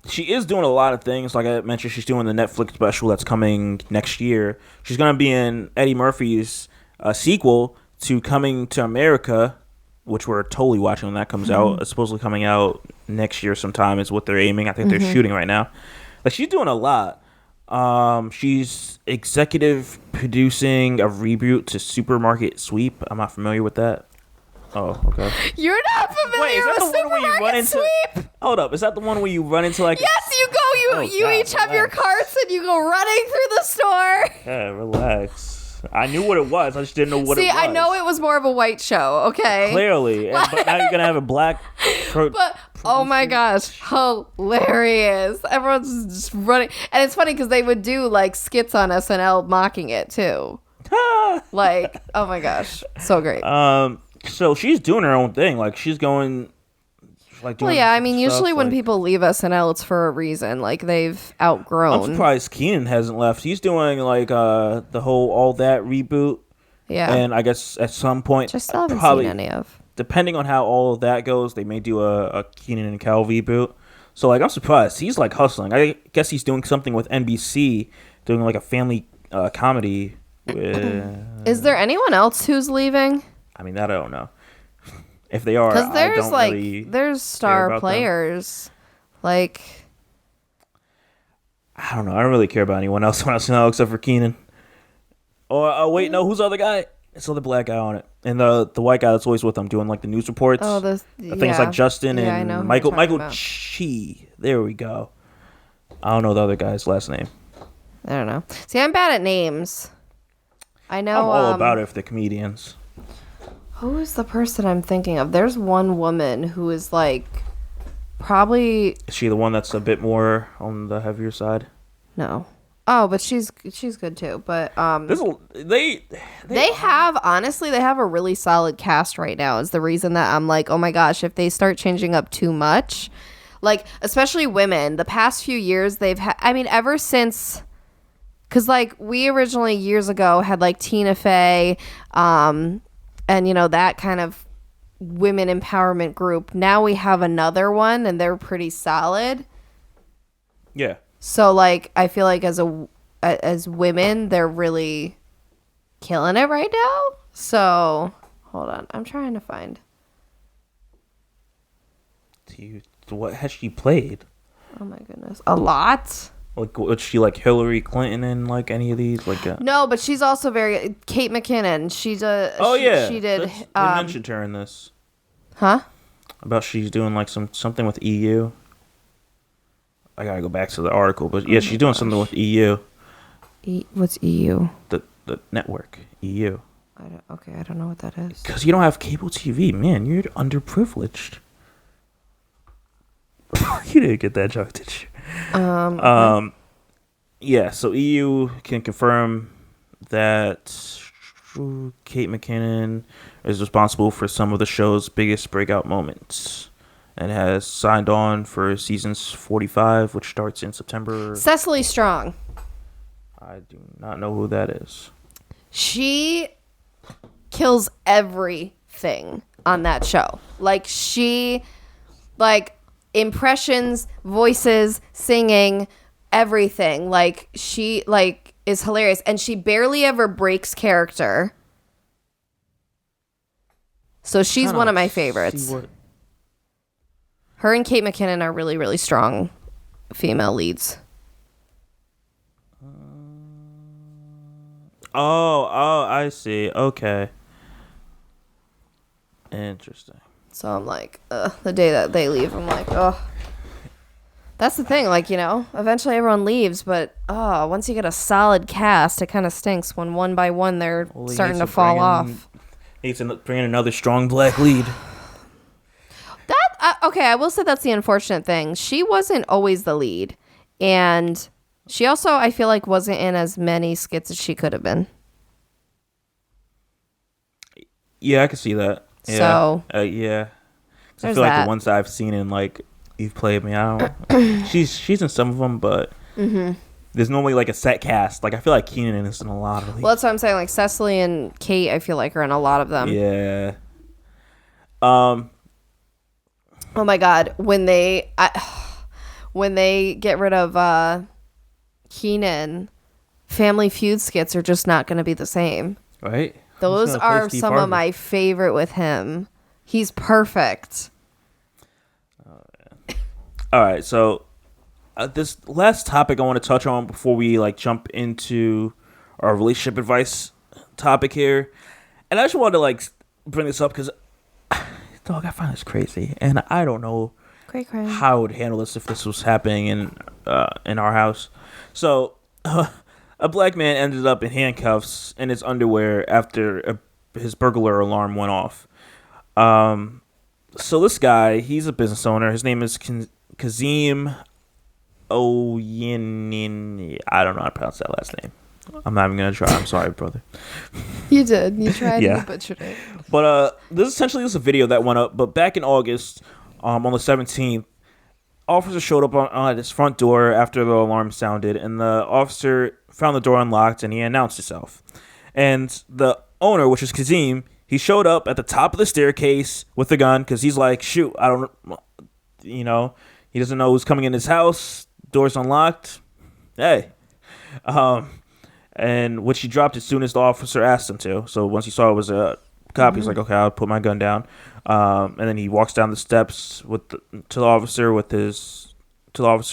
She is doing a lot of things. Like I mentioned, she's doing the Netflix special that's coming next year. She's going to be in Eddie Murphy's sequel to Coming to America, which we're totally watching when that comes out. It's supposedly coming out next year sometime is what they're aiming. I think they're shooting right now. Like she's doing a lot. She's executive producing a reboot to Supermarket Sweep. I'm not familiar with that. Oh, okay. You're not familiar Wait, is that with the one where you run Supermarket into? Sweep? Hold up, is that the one where you run into like? Yes, you go. You God, each have your relax. carts and you go running through the store. Yeah, relax. I knew what it was. I just didn't know what it was. See, I know it was more of a white show. Okay. Clearly, but now you're gonna have a black. But oh my gosh, hilarious! Everyone's just running, and it's funny because they would do like skits on SNL mocking it too. Like, oh my gosh, so great. So she's doing her own thing. Like she's going. Like Well, doing yeah, I mean, stuff, usually when like- people leave SNL, it's for a reason. Like they've outgrown. I'm surprised Keenan hasn't left. He's doing like the whole All That reboot. Yeah. And I guess at some point, Which I still haven't probably, seen any of. depending on how all of that goes, they may do a Keenan and Kel reboot. So like, I'm surprised he's like hustling. I guess he's doing something with NBC, doing like a family comedy. Is there anyone else who's leaving? I mean, that I don't know. If they are, Because I there's don't like really there's care star about them. players, like I don't know. I don't really care about anyone else when I see except for Keenan. Oh wait, no, who's the other guy? It's the other black guy on it, and the white guy that's always with them doing like the news reports. oh I think it's like Justin Yeah, I know and who Michael you're talking about. Chi. There we go. I don't know the other guy's last name. I don't know. See, I'm bad at names. I know. I'm all about it if they're comedians. Who is the person I'm thinking of? There's one woman who is like probably Is she the one that's a bit more on the heavier side? no. Oh, but she's good too. But They have honestly they have a really solid cast right now. Is the reason that I'm like, oh my gosh, if they start changing up too much, like especially women, the past few years they've had. I mean, ever since, because like we originally years ago had like Tina Fey, and you know that kind of women empowerment group. Now we have another one, and they're pretty solid. yeah. So like I feel like as women, they're really killing it right now. So hold on, I'm trying to find. What has she played? Oh my goodness, a lot. Like, was she like Hillary Clinton in like any of these? Like, No, but she's also very Kate McKinnon. She's a she did. They mentioned her in this. Huh? About she's doing like something with EU. I gotta go back to the article, but yeah, she's doing something with EU. What's EU? The network EU. I don't know what that is. Because you don't have cable TV, man. You're underprivileged. You didn't get that joke, did you? Yeah. So EU can confirm that Kate McKinnon is responsible for some of the show's biggest breakout moments, and has signed on for seasons 45, which starts in September. Cecily Strong. I do not know who that is. She kills everything on that show. Like impressions, voices, singing, everything. Like she is hilarious, and she barely ever breaks character. So she's one of my favorites. Her and Kate McKinnon are really, really strong female leads. Oh, I see. Okay. Interesting. So I'm like, the day that they leave, I'm like, oh. That's the thing, like, you know, eventually everyone leaves, but once you get a solid cast, it kind of stinks when one by one they're starting to fall off. Needs to bring in another strong black lead. Okay, I will say that's the unfortunate thing. She wasn't always the lead, and she also, I feel like, wasn't in as many skits as she could have been. Yeah, I can see that. Yeah. So yeah. I there's feel like that. the ones that I've seen in like You've Played Me, I don't. she's in some of them, but there's normally like a set cast. Like I feel like Keenan is in a lot of these. Well, that's what I'm saying. Like Cecily and Kate, I feel like are in a lot of them. Yeah. Oh my God, when they get rid of Keenan, Family Feud skits are just not going to be the same. Right. Those are some of my favorite with him. He's perfect. All right, so this last topic I want to touch on before we like jump into our relationship advice topic here, and I just wanted to like bring this up because, dog, I find this crazy, and I don't know Great. how I would handle this if this was happening in our house. So, a black man ended up in handcuffs in his underwear after his burglar alarm went off. So this guy, he's a business owner. His name is Kazim Oyenin. I don't know how to pronounce that last name. I'm not even gonna try. I'm sorry, brother. You did. You tried. Yeah. You butchered it. But this essentially is a video that went up. But back in August, on the 17th, officer showed up on his front door after the alarm sounded, and the officer found the door unlocked, and he announced himself. And the owner, which is Kazim, he showed up at the top of the staircase with the gun because he's like, shoot, I don't, he doesn't know who's coming in his house. Door's unlocked. Hey. And which he dropped as soon as the officer asked him to. So once he saw it was a cop, he's like, okay, I'll put my gun down. And then he walks down the steps to the officer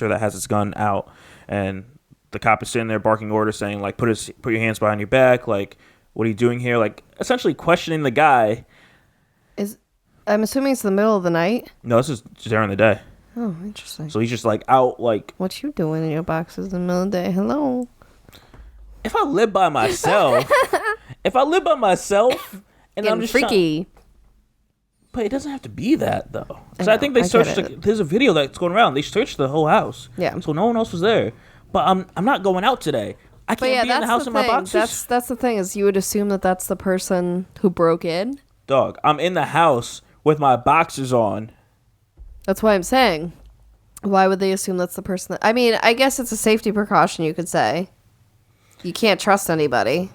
that has his gun out, and the cop is sitting there barking orders, saying like, put your hands behind your back, like, what are you doing here? Like, essentially questioning the guy. I'm assuming it's the middle of the night. No, this is during the day. Oh, interesting. So he's just like out, like, what you doing in your boxes in the middle of the day? Hello. If I live by myself, and I'm just freaky. But it doesn't have to be that though. Because I think they searched. There's a video that's going around. They searched the whole house. Yeah. So no one else was there. But I'm not going out today. I can't be in the house in my boxers. That's the thing, is you would assume that that's the person who broke in. Dog, I'm in the house with my boxers on. That's why I'm saying. Why would they assume that's the person I mean, I guess it's a safety precaution, you could say. You can't trust anybody.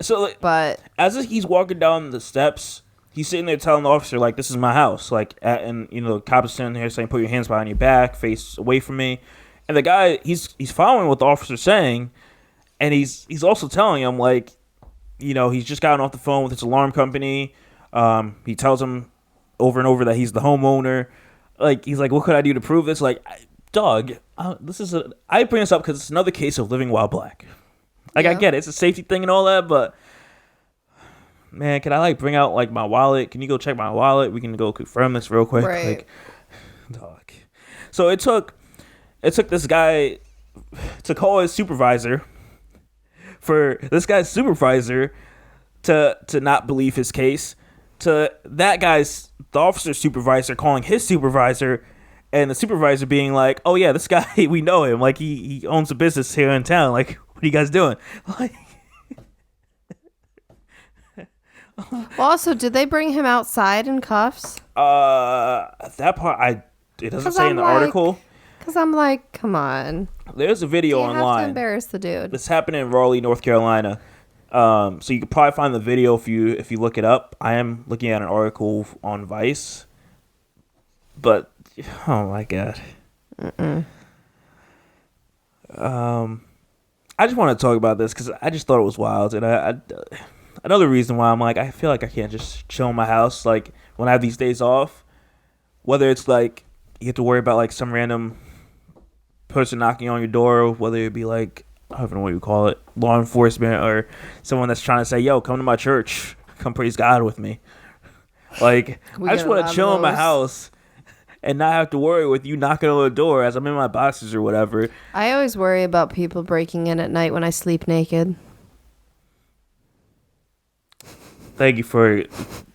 So, like, but as he's walking down the steps, he's sitting there telling the officer, like, this is my house. Like, and, the cop is sitting there saying, put your hands behind your back, face away from me. And the guy, he's following what the officer's saying. And he's also telling him, like, he's just gotten off the phone with his alarm company. He tells him over and over that he's the homeowner. Like, he's like, what could I do to prove this? Like, dog, I bring this up because it's another case of living while black. Like, yeah. I get it. It's a safety thing and all that, but, man, can I, like, bring out, like, my wallet? Can you go check my wallet? We can go confirm this real quick. Right. Like, dog. So it took this guy to call his supervisor for this guy's supervisor to not believe his case, to the officer's supervisor calling his supervisor, and the supervisor being like, oh yeah, this guy, we know him, like he owns a business here in town, like, what are you guys doing? Like, also, did they bring him outside in cuffs? That part it doesn't say in the article. Because I'm like, come on. There's a video you online. have to embarrass the dude. This happened in Raleigh, North Carolina. So you could probably find the video if you look it up. I am looking at an article on Vice. But, oh my God. I just want to talk about this because I just thought it was wild. And another reason why I'm like, I feel like I can't just chill in my house, like, when I have these days off. Whether it's, like, you have to worry about, like, some random person knocking on your door, whether it be, like, I don't know what you call it, law enforcement, or someone that's trying to say, yo, come to my church, come praise God with me. Like, I just want to chill in my house and not have to worry with you knocking on the door as I'm in my boxes or whatever. I always worry about people breaking in at night when I sleep naked. Thank you for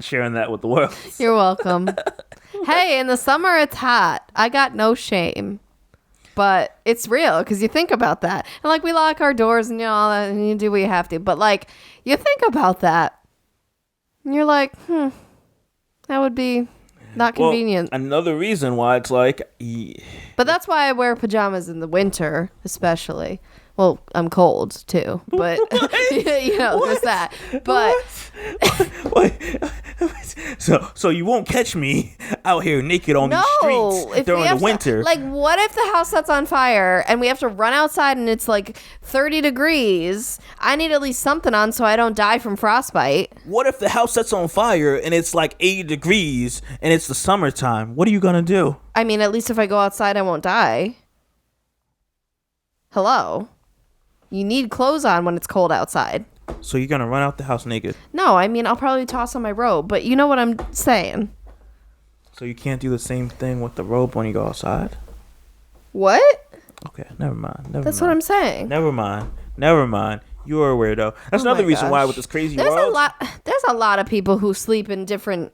sharing that with the world. You're welcome. Hey, in the summer it's hot. I got no shame. But it's real because you think about that. And, like, we lock our doors and, all that, and you do what you have to. But, like, you think about that. And you're like, that would be not convenient. Well, another reason why it's like... But that's why I wear pajamas in the winter, especially. Well, I'm cold, too. But, there's that. But... So you won't catch me out here naked on the streets during the winter. Like, what if the house sets on fire and we have to run outside and it's like 30 degrees? I need at least something on so I don't die from frostbite. What if the house sets on fire and it's like 80 degrees and it's the summertime? What are you gonna do? I mean, at least if I go outside, I won't die. Hello? You need clothes on when it's cold outside. So you're gonna run out the house naked? No, I mean, I'll probably toss on my robe, but you know what I'm saying. So you can't do the same thing with the robe when you go outside? What? Okay, never mind. That's what I'm saying. Never mind. You're a weirdo. That's another reason why with this crazy world. There's a lot of people who sleep in different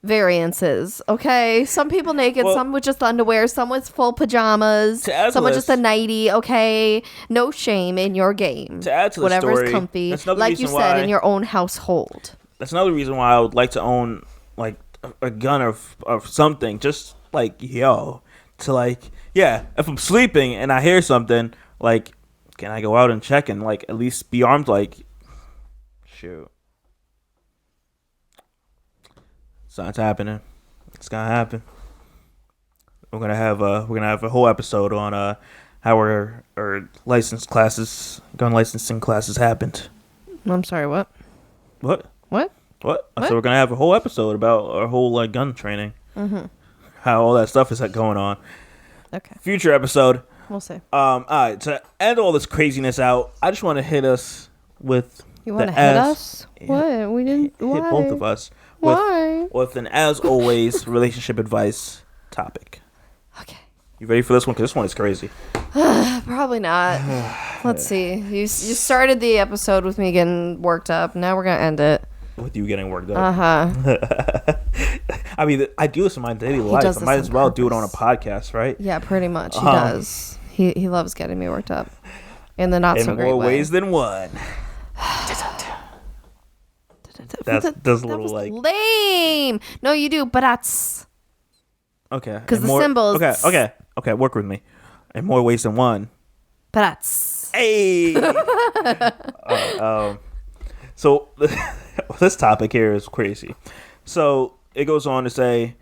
variances, okay? Some people naked, some with just underwear, some with full pajamas, some with just a nightie, okay? No shame in your game. To add to the whatever story, is comfy, that's like you said, in your own household. That's another reason why I would like to own like a gun or something, just like to like if I'm sleeping and I hear something, like can I go out and check and like at least be armed? Like shoot. Something's happening. It's gonna happen. We're gonna have a whole episode on how our gun licensing classes happened. I'm sorry, what? What? What? So we're gonna have a whole episode about our whole gun training. Mm-hmm. How all that stuff is going on. Okay. Future episode. We'll see. All right. To end all this craziness out, I just want to hit us with. You want to hit us? What? We didn't. Hit Why? both of us. Why? With an, as always, relationship advice topic. Okay. You ready for this one? Because this one is crazy. Probably not. Let's see. You started the episode with me getting worked up. Now we're going to end it. With you getting worked up. Uh-huh. I mean, I do this in my daily life. I might as well do it on a podcast, right? Yeah, pretty much. He does. He loves getting me worked up. In the not so great way. In more ways than one. That's a little like lame. No, you do, but that's okay. Because the symbols. Okay. Work with me. In more ways than one. But that's hey. So this topic here is crazy. So it goes on to say,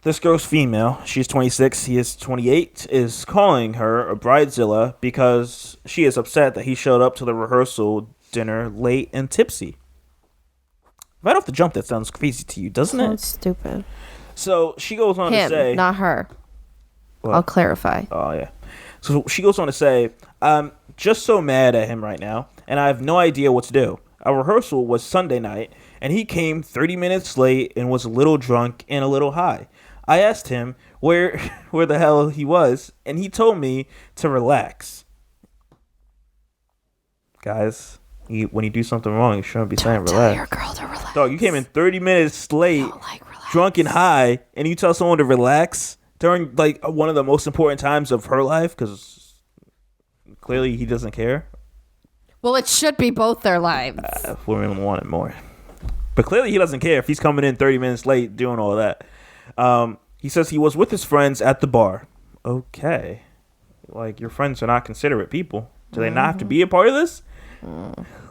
this girl's female. She's 26. He is 28. Is calling her a bridezilla because she is upset that he showed up to the rehearsal dinner late and tipsy. Right off the jump, that sounds crazy to you, doesn't it? That's stupid. So she goes on to say, not her. What? I'll clarify. Oh yeah. So she goes on to say, I'm just so mad at him right now, and I have no idea what to do. Our rehearsal was Sunday night, and he came 30 minutes late and was a little drunk and a little high. I asked him where the hell he was, and he told me to relax. Guys, when you do something wrong, you shouldn't be saying relax. Tell your girl to relax. Dog, you came in 30 minutes late, drunk and high, and you tell someone to relax during like one of the most important times of her life, because clearly he doesn't care. Well, it should be both their lives. Women want it more. But clearly he doesn't care if he's coming in 30 minutes late doing all that. He says he was with his friends at the bar. Okay. Like, your friends are not considerate people. Do they not have to be a part of this?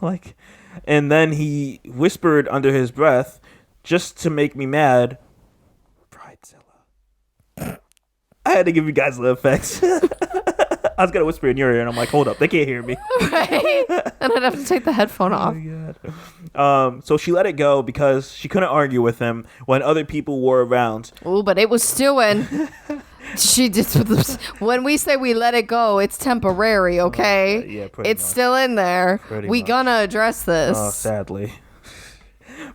Like, and then he whispered under his breath, just to make me mad, Bridezilla. I had to give you guys the effects. I was going to whisper in your ear, and I'm like, hold up, they can't hear me. Right? And I'd have to take the headphone off. Oh my God. So she let it go because she couldn't argue with him when other people were around. Ooh, but it was stewing. She just, when we say we let it go, it's temporary, okay? Yeah, it's much. Still in there. We much. Gonna address this. Oh, sadly.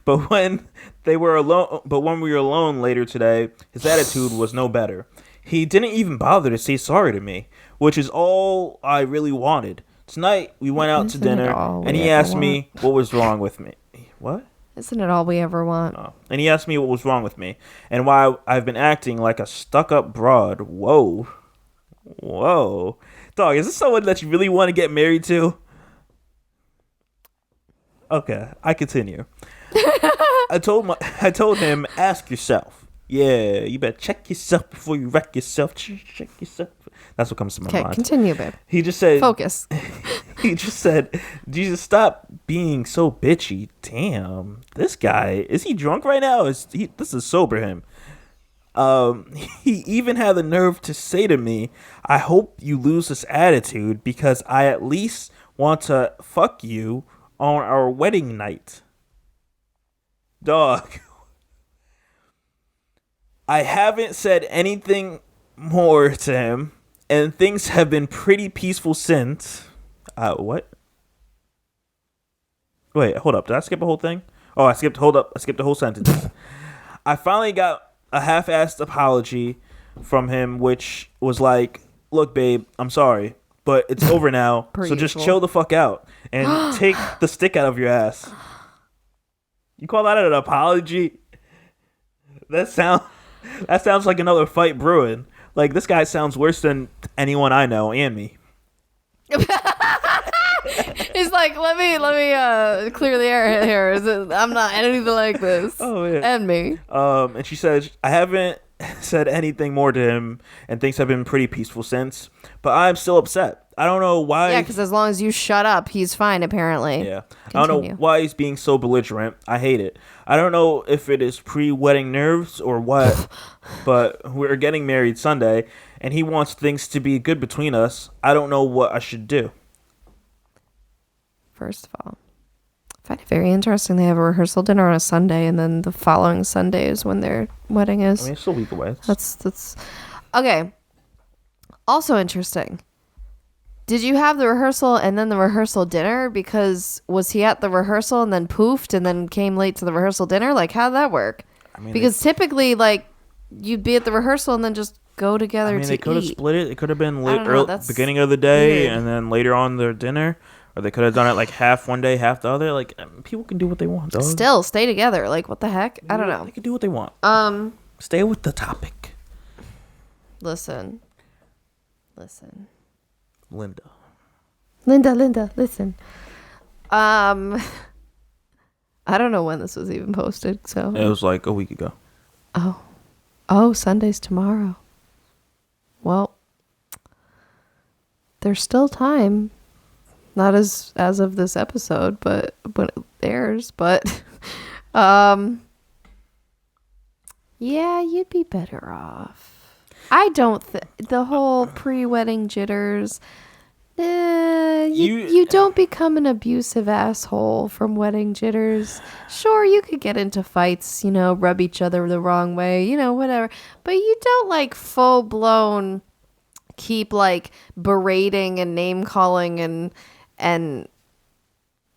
But when we were alone later today, his attitude was no better. He didn't even bother to say sorry to me, which is all I really wanted. Tonight, we went out to dinner, and he asked me what was wrong with me. What? Isn't it all we ever want? Oh. And he asked me what was wrong with me, and why I've been acting like a stuck-up broad. Whoa. Dog, is this someone that you really want to get married to? Okay, I continue. I told him, ask yourself. Yeah, you better check yourself before you wreck yourself. Check yourself. That's what comes to my mind. Okay, continue, babe. He just said... Focus. He just said, Jesus, stop being so bitchy. Damn, this guy, is he drunk right now? This is sober him. He even had the nerve to say to me, I hope you lose this attitude because I at least want to fuck you on our wedding night. Dog. I haven't said anything more to him, and things have been pretty peaceful since. What? Wait, hold up. Did I skip a whole thing? Oh, I skipped the whole sentence. I finally got a half-assed apology from him, which was like, look, babe, I'm sorry, but it's over now, so just chill the fuck out and take the stick out of your ass. You call that an apology? That sounds like another fight brewing. Like, this guy sounds worse than anyone I know and me. He's like, let me clear the air here. I'm not anything like this. Oh, yeah. And me. And she says, I haven't said anything more to him, and things have been pretty peaceful since, but I'm still upset. I don't know why. Yeah, because as long as you shut up, he's fine, apparently. Yeah. Continue. I don't know why he's being so belligerent. I hate it. I don't know if it is pre-wedding nerves or what, but we're getting married Sunday, and he wants things to be good between us. I don't know what I should do. First of all, I find it very interesting they have a rehearsal dinner on a Sunday, and then the following Sunday is when their wedding is. I mean, it's still a week away. That's okay. Also interesting. Did you have the rehearsal and then the rehearsal dinner? Because was he at the rehearsal and then poofed and then came late to the rehearsal dinner? Like, how'd that work? I mean, because typically, like, you'd be at the rehearsal and then just go together to eat. They could have split it. It could have been That's beginning of the day weird. and then later on their dinner. Or they could have done it like half one day, half the other. Like, people can do what they want, dog. Still, stay together. Like, what the heck? I don't know. They can do what they want. Stay with the topic. Listen. Linda, listen. I don't know when this was even posted, so. it was like a week ago. Oh, Sunday's tomorrow. Well, there's still time. Not as of this episode, but when it airs, but yeah, you'd be better off. I don't the whole pre-wedding jitters. You don't become an abusive asshole from wedding jitters. Sure, you could get into fights, rub each other the wrong way, whatever. But you don't like full blown keep like berating and name calling and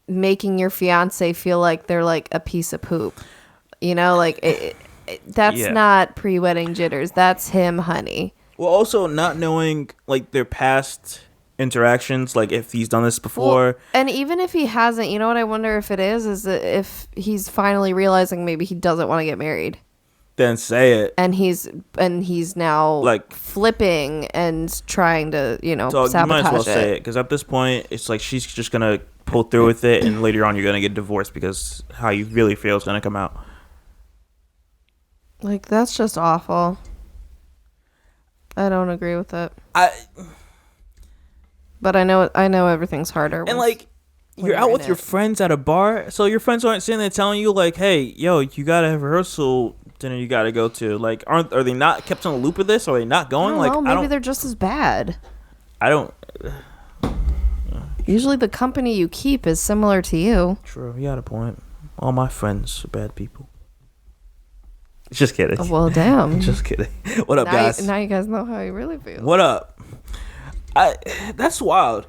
making your fiance feel like they're like a piece of poop. That's not pre-wedding jitters. That's him, honey. Well, also not knowing like their past interactions, like if he's done this before. Well, and even if he hasn't, you know what I wonder if it is that if he's finally realizing maybe he doesn't want to get married. Then say it. And he's now like flipping and trying to, so sabotage you might as well it. say it, because at this point it's like she's just gonna pull through with it, and later on you're gonna get divorced because how you really feel is gonna come out. Like, that's just awful. I don't agree with it. But I know everything's harder. And like, you're out with your friends at a bar, so your friends aren't sitting there telling you like, "Hey, yo, you gotta have rehearsal dinner you gotta go to." Like, are they not kept on the loop of this? Are they not going? I don't know. Maybe they're just as bad. I don't. Usually, the company you keep is similar to you. True, you got a point. All my friends are bad people. Just kidding. Well, damn. Just kidding. What up, guys? Now you guys know how you really feel. What up? That's wild.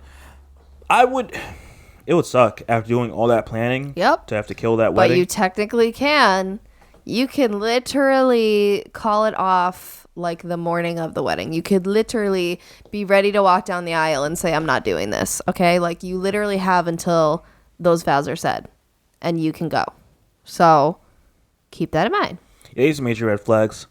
It would suck after doing all that planning. Yep. To have to kill that wedding. But you technically can. You can literally call it off like the morning of the wedding. You could literally be ready to walk down the aisle and say, I'm not doing this. Okay? Like, you literally have until those vows are said. And you can go. So, keep that in mind. Yeah, these are major red flags.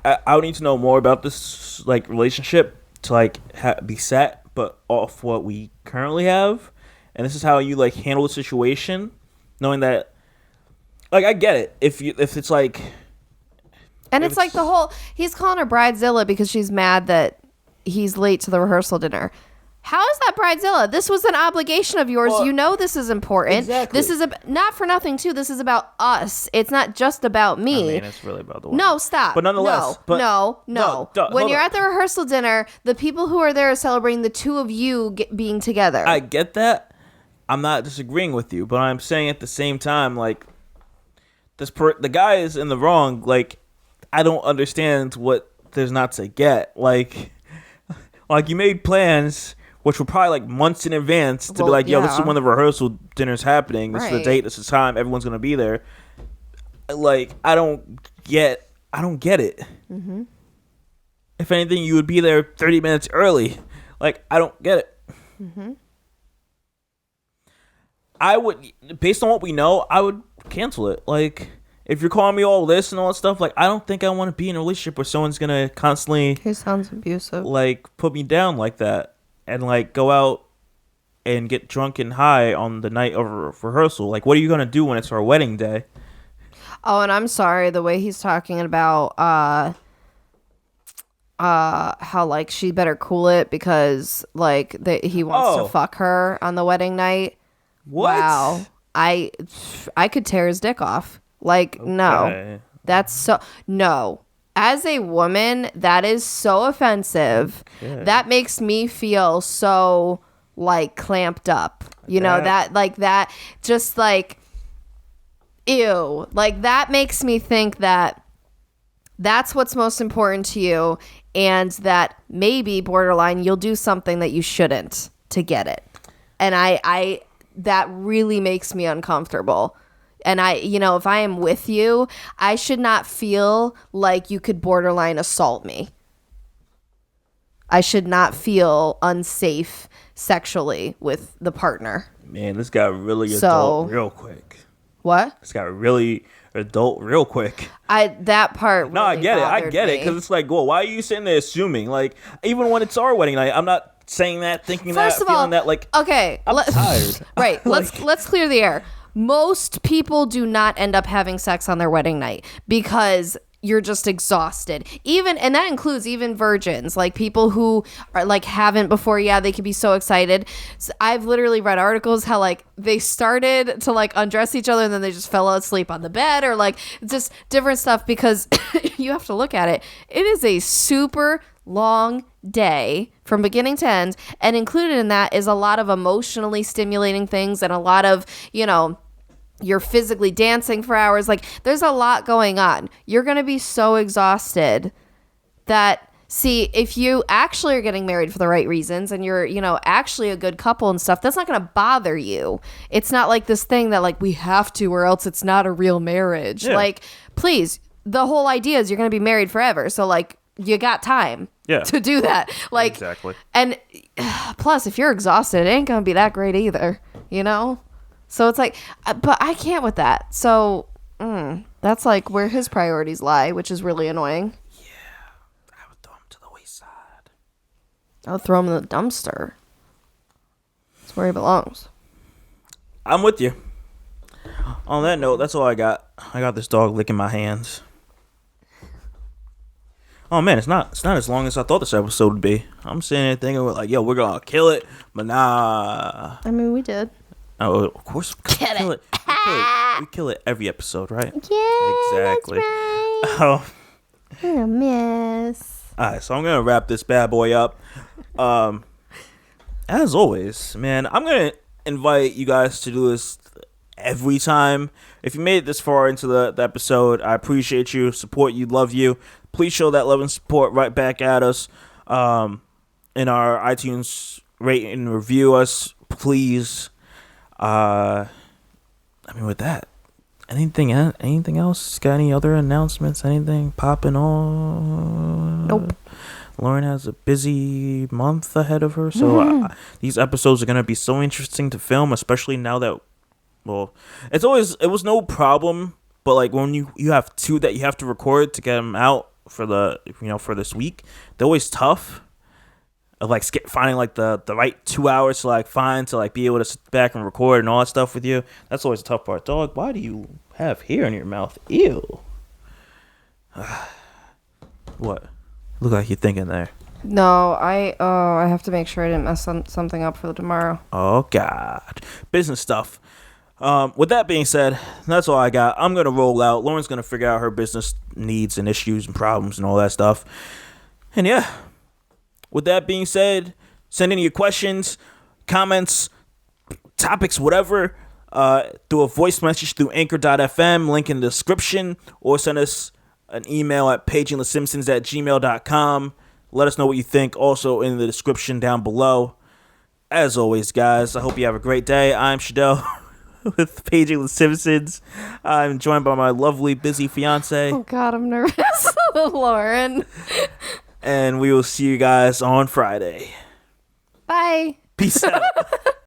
I would need to know more about this like relationship to like be set, but off what we currently have. And this is how you like handle the situation, knowing that, like, I get it. If it's like, and it's like the whole, he's calling her Bridezilla because she's mad that he's late to the rehearsal dinner. How is that Bridezilla? This was an obligation of yours. Well, this is important. Exactly. This is not for nothing too. This is about us. It's not just about me. I mean, it's really about the wedding. No, stop. But nonetheless, no. When you're at the rehearsal dinner, the people who are there are celebrating the two of you being together. I get that. I'm not disagreeing with you, but I'm saying at the same time, like, the guy is in the wrong. Like, I don't understand what there's not to get. Like you made plans, which were probably like months in advance to be like, yo, this is when the rehearsal dinner's happening. This is the date. This is the time. Everyone's gonna be there. Like, I don't get it. Mm-hmm. If anything, you would be there 30 minutes early. Like, I don't get it. Mm-hmm. I would, based on what we know, I would cancel it. Like, if you're calling me all this and all that stuff, like, I don't think I want to be in a relationship where someone's gonna constantly. He sounds abusive. Like, put me down like that, and like go out and get drunk and high on the night of rehearsal. Like, what are you gonna do when it's our wedding day? Oh, and I'm sorry, the way he's talking about how like she better cool it because like he wants to fuck her on the wedding night. What? Wow. I could tear his dick off. Like, okay. No. That's so no. As a woman, that is so offensive. Okay. That makes me feel so like clamped up. You know, that like that just like ew. Like that makes me think that that's what's most important to you, and that maybe borderline you'll do something that you shouldn't to get it. And I that really makes me uncomfortable. And if I am with you, I should not feel like you could borderline assault me. I should not feel unsafe sexually with the partner. Man, this got really adult real quick. What? This got really adult real quick. That part really No, I get it because it's like, well, why are you sitting there assuming? Like, even when it's our wedding night, I'm not saying that, thinking First that, of all, feeling that. Like, okay, I'm tired. Right. Let's clear the air. Most people do not end up having sex on their wedding night because you're just exhausted. And that includes even virgins, like people who are like haven't before. Yeah, they can be so excited. So I've literally read articles how like they started to like undress each other and then they just fell asleep on the bed, or like just different stuff, because you have to look at it. It is a super long day from beginning to end, and included in that is a lot of emotionally stimulating things and a lot of, you're physically dancing for hours. Like, there's a lot going on. You're going to be so exhausted that, see, if you actually are getting married for the right reasons and you're, actually a good couple and stuff, that's not going to bother you. It's not like this thing that like we have to or else it's not a real marriage. Yeah. Like, please, the whole idea is you're going to be married forever. So like, you got time to do that. Like, exactly. And plus, if you're exhausted, it ain't going to be that great either, So it's like, but I can't with that. So that's like where his priorities lie, which is really annoying. Yeah, I would throw him to the wayside. I would throw him in the dumpster. That's where he belongs. I'm with you. On that note, that's all I got. I got this dog licking my hands. Oh man, it's not as long as I thought this episode would be. I'm sitting there thinking like, yo, we're gonna kill it, but nah. I mean, we did. Oh, of course, we kill it. We kill it every episode, right? Yeah, exactly. That's right. Oh, you're a mess. All right, so I'm gonna wrap this bad boy up. As always, man, I'm gonna invite you guys to do this every time. If you made it this far into the episode, I appreciate you, support you, love you. Please show that love and support right back at us. In our iTunes, rate and review us, please. With that, anything else? Got any other announcements? Anything popping on? Nope. Lauren has a busy month ahead of her, so these episodes are gonna be so interesting to film, especially now that, well, it was no problem, but like when you have two that you have to record to get them out for for this week, they're always tough. Of like finding like the right 2 hours to like find to like be able to sit back and record and all that stuff with you. That's always a tough part. Dog, why do you have hair in your mouth? Ew. What? Look like you're thinking there. No, I have to make sure I didn't mess something up for tomorrow. Oh God, business stuff. With that being said, that's all I got. I'm gonna roll out. Lauren's gonna figure out her business needs and issues and problems and all that stuff. And yeah. With that being said, send in your questions, comments, topics, whatever, through a voice message through anchor.fm, link in the description, or send us an email at pagingthesimpsons@gmail.com. Let us know what you think, also in the description down below. As always, guys, I hope you have a great day. I'm Shadell with Paging the Simpsons. I'm joined by my lovely, busy fiance. Oh, God, I'm nervous. Lauren. And we will see you guys on Friday. Bye. Peace out.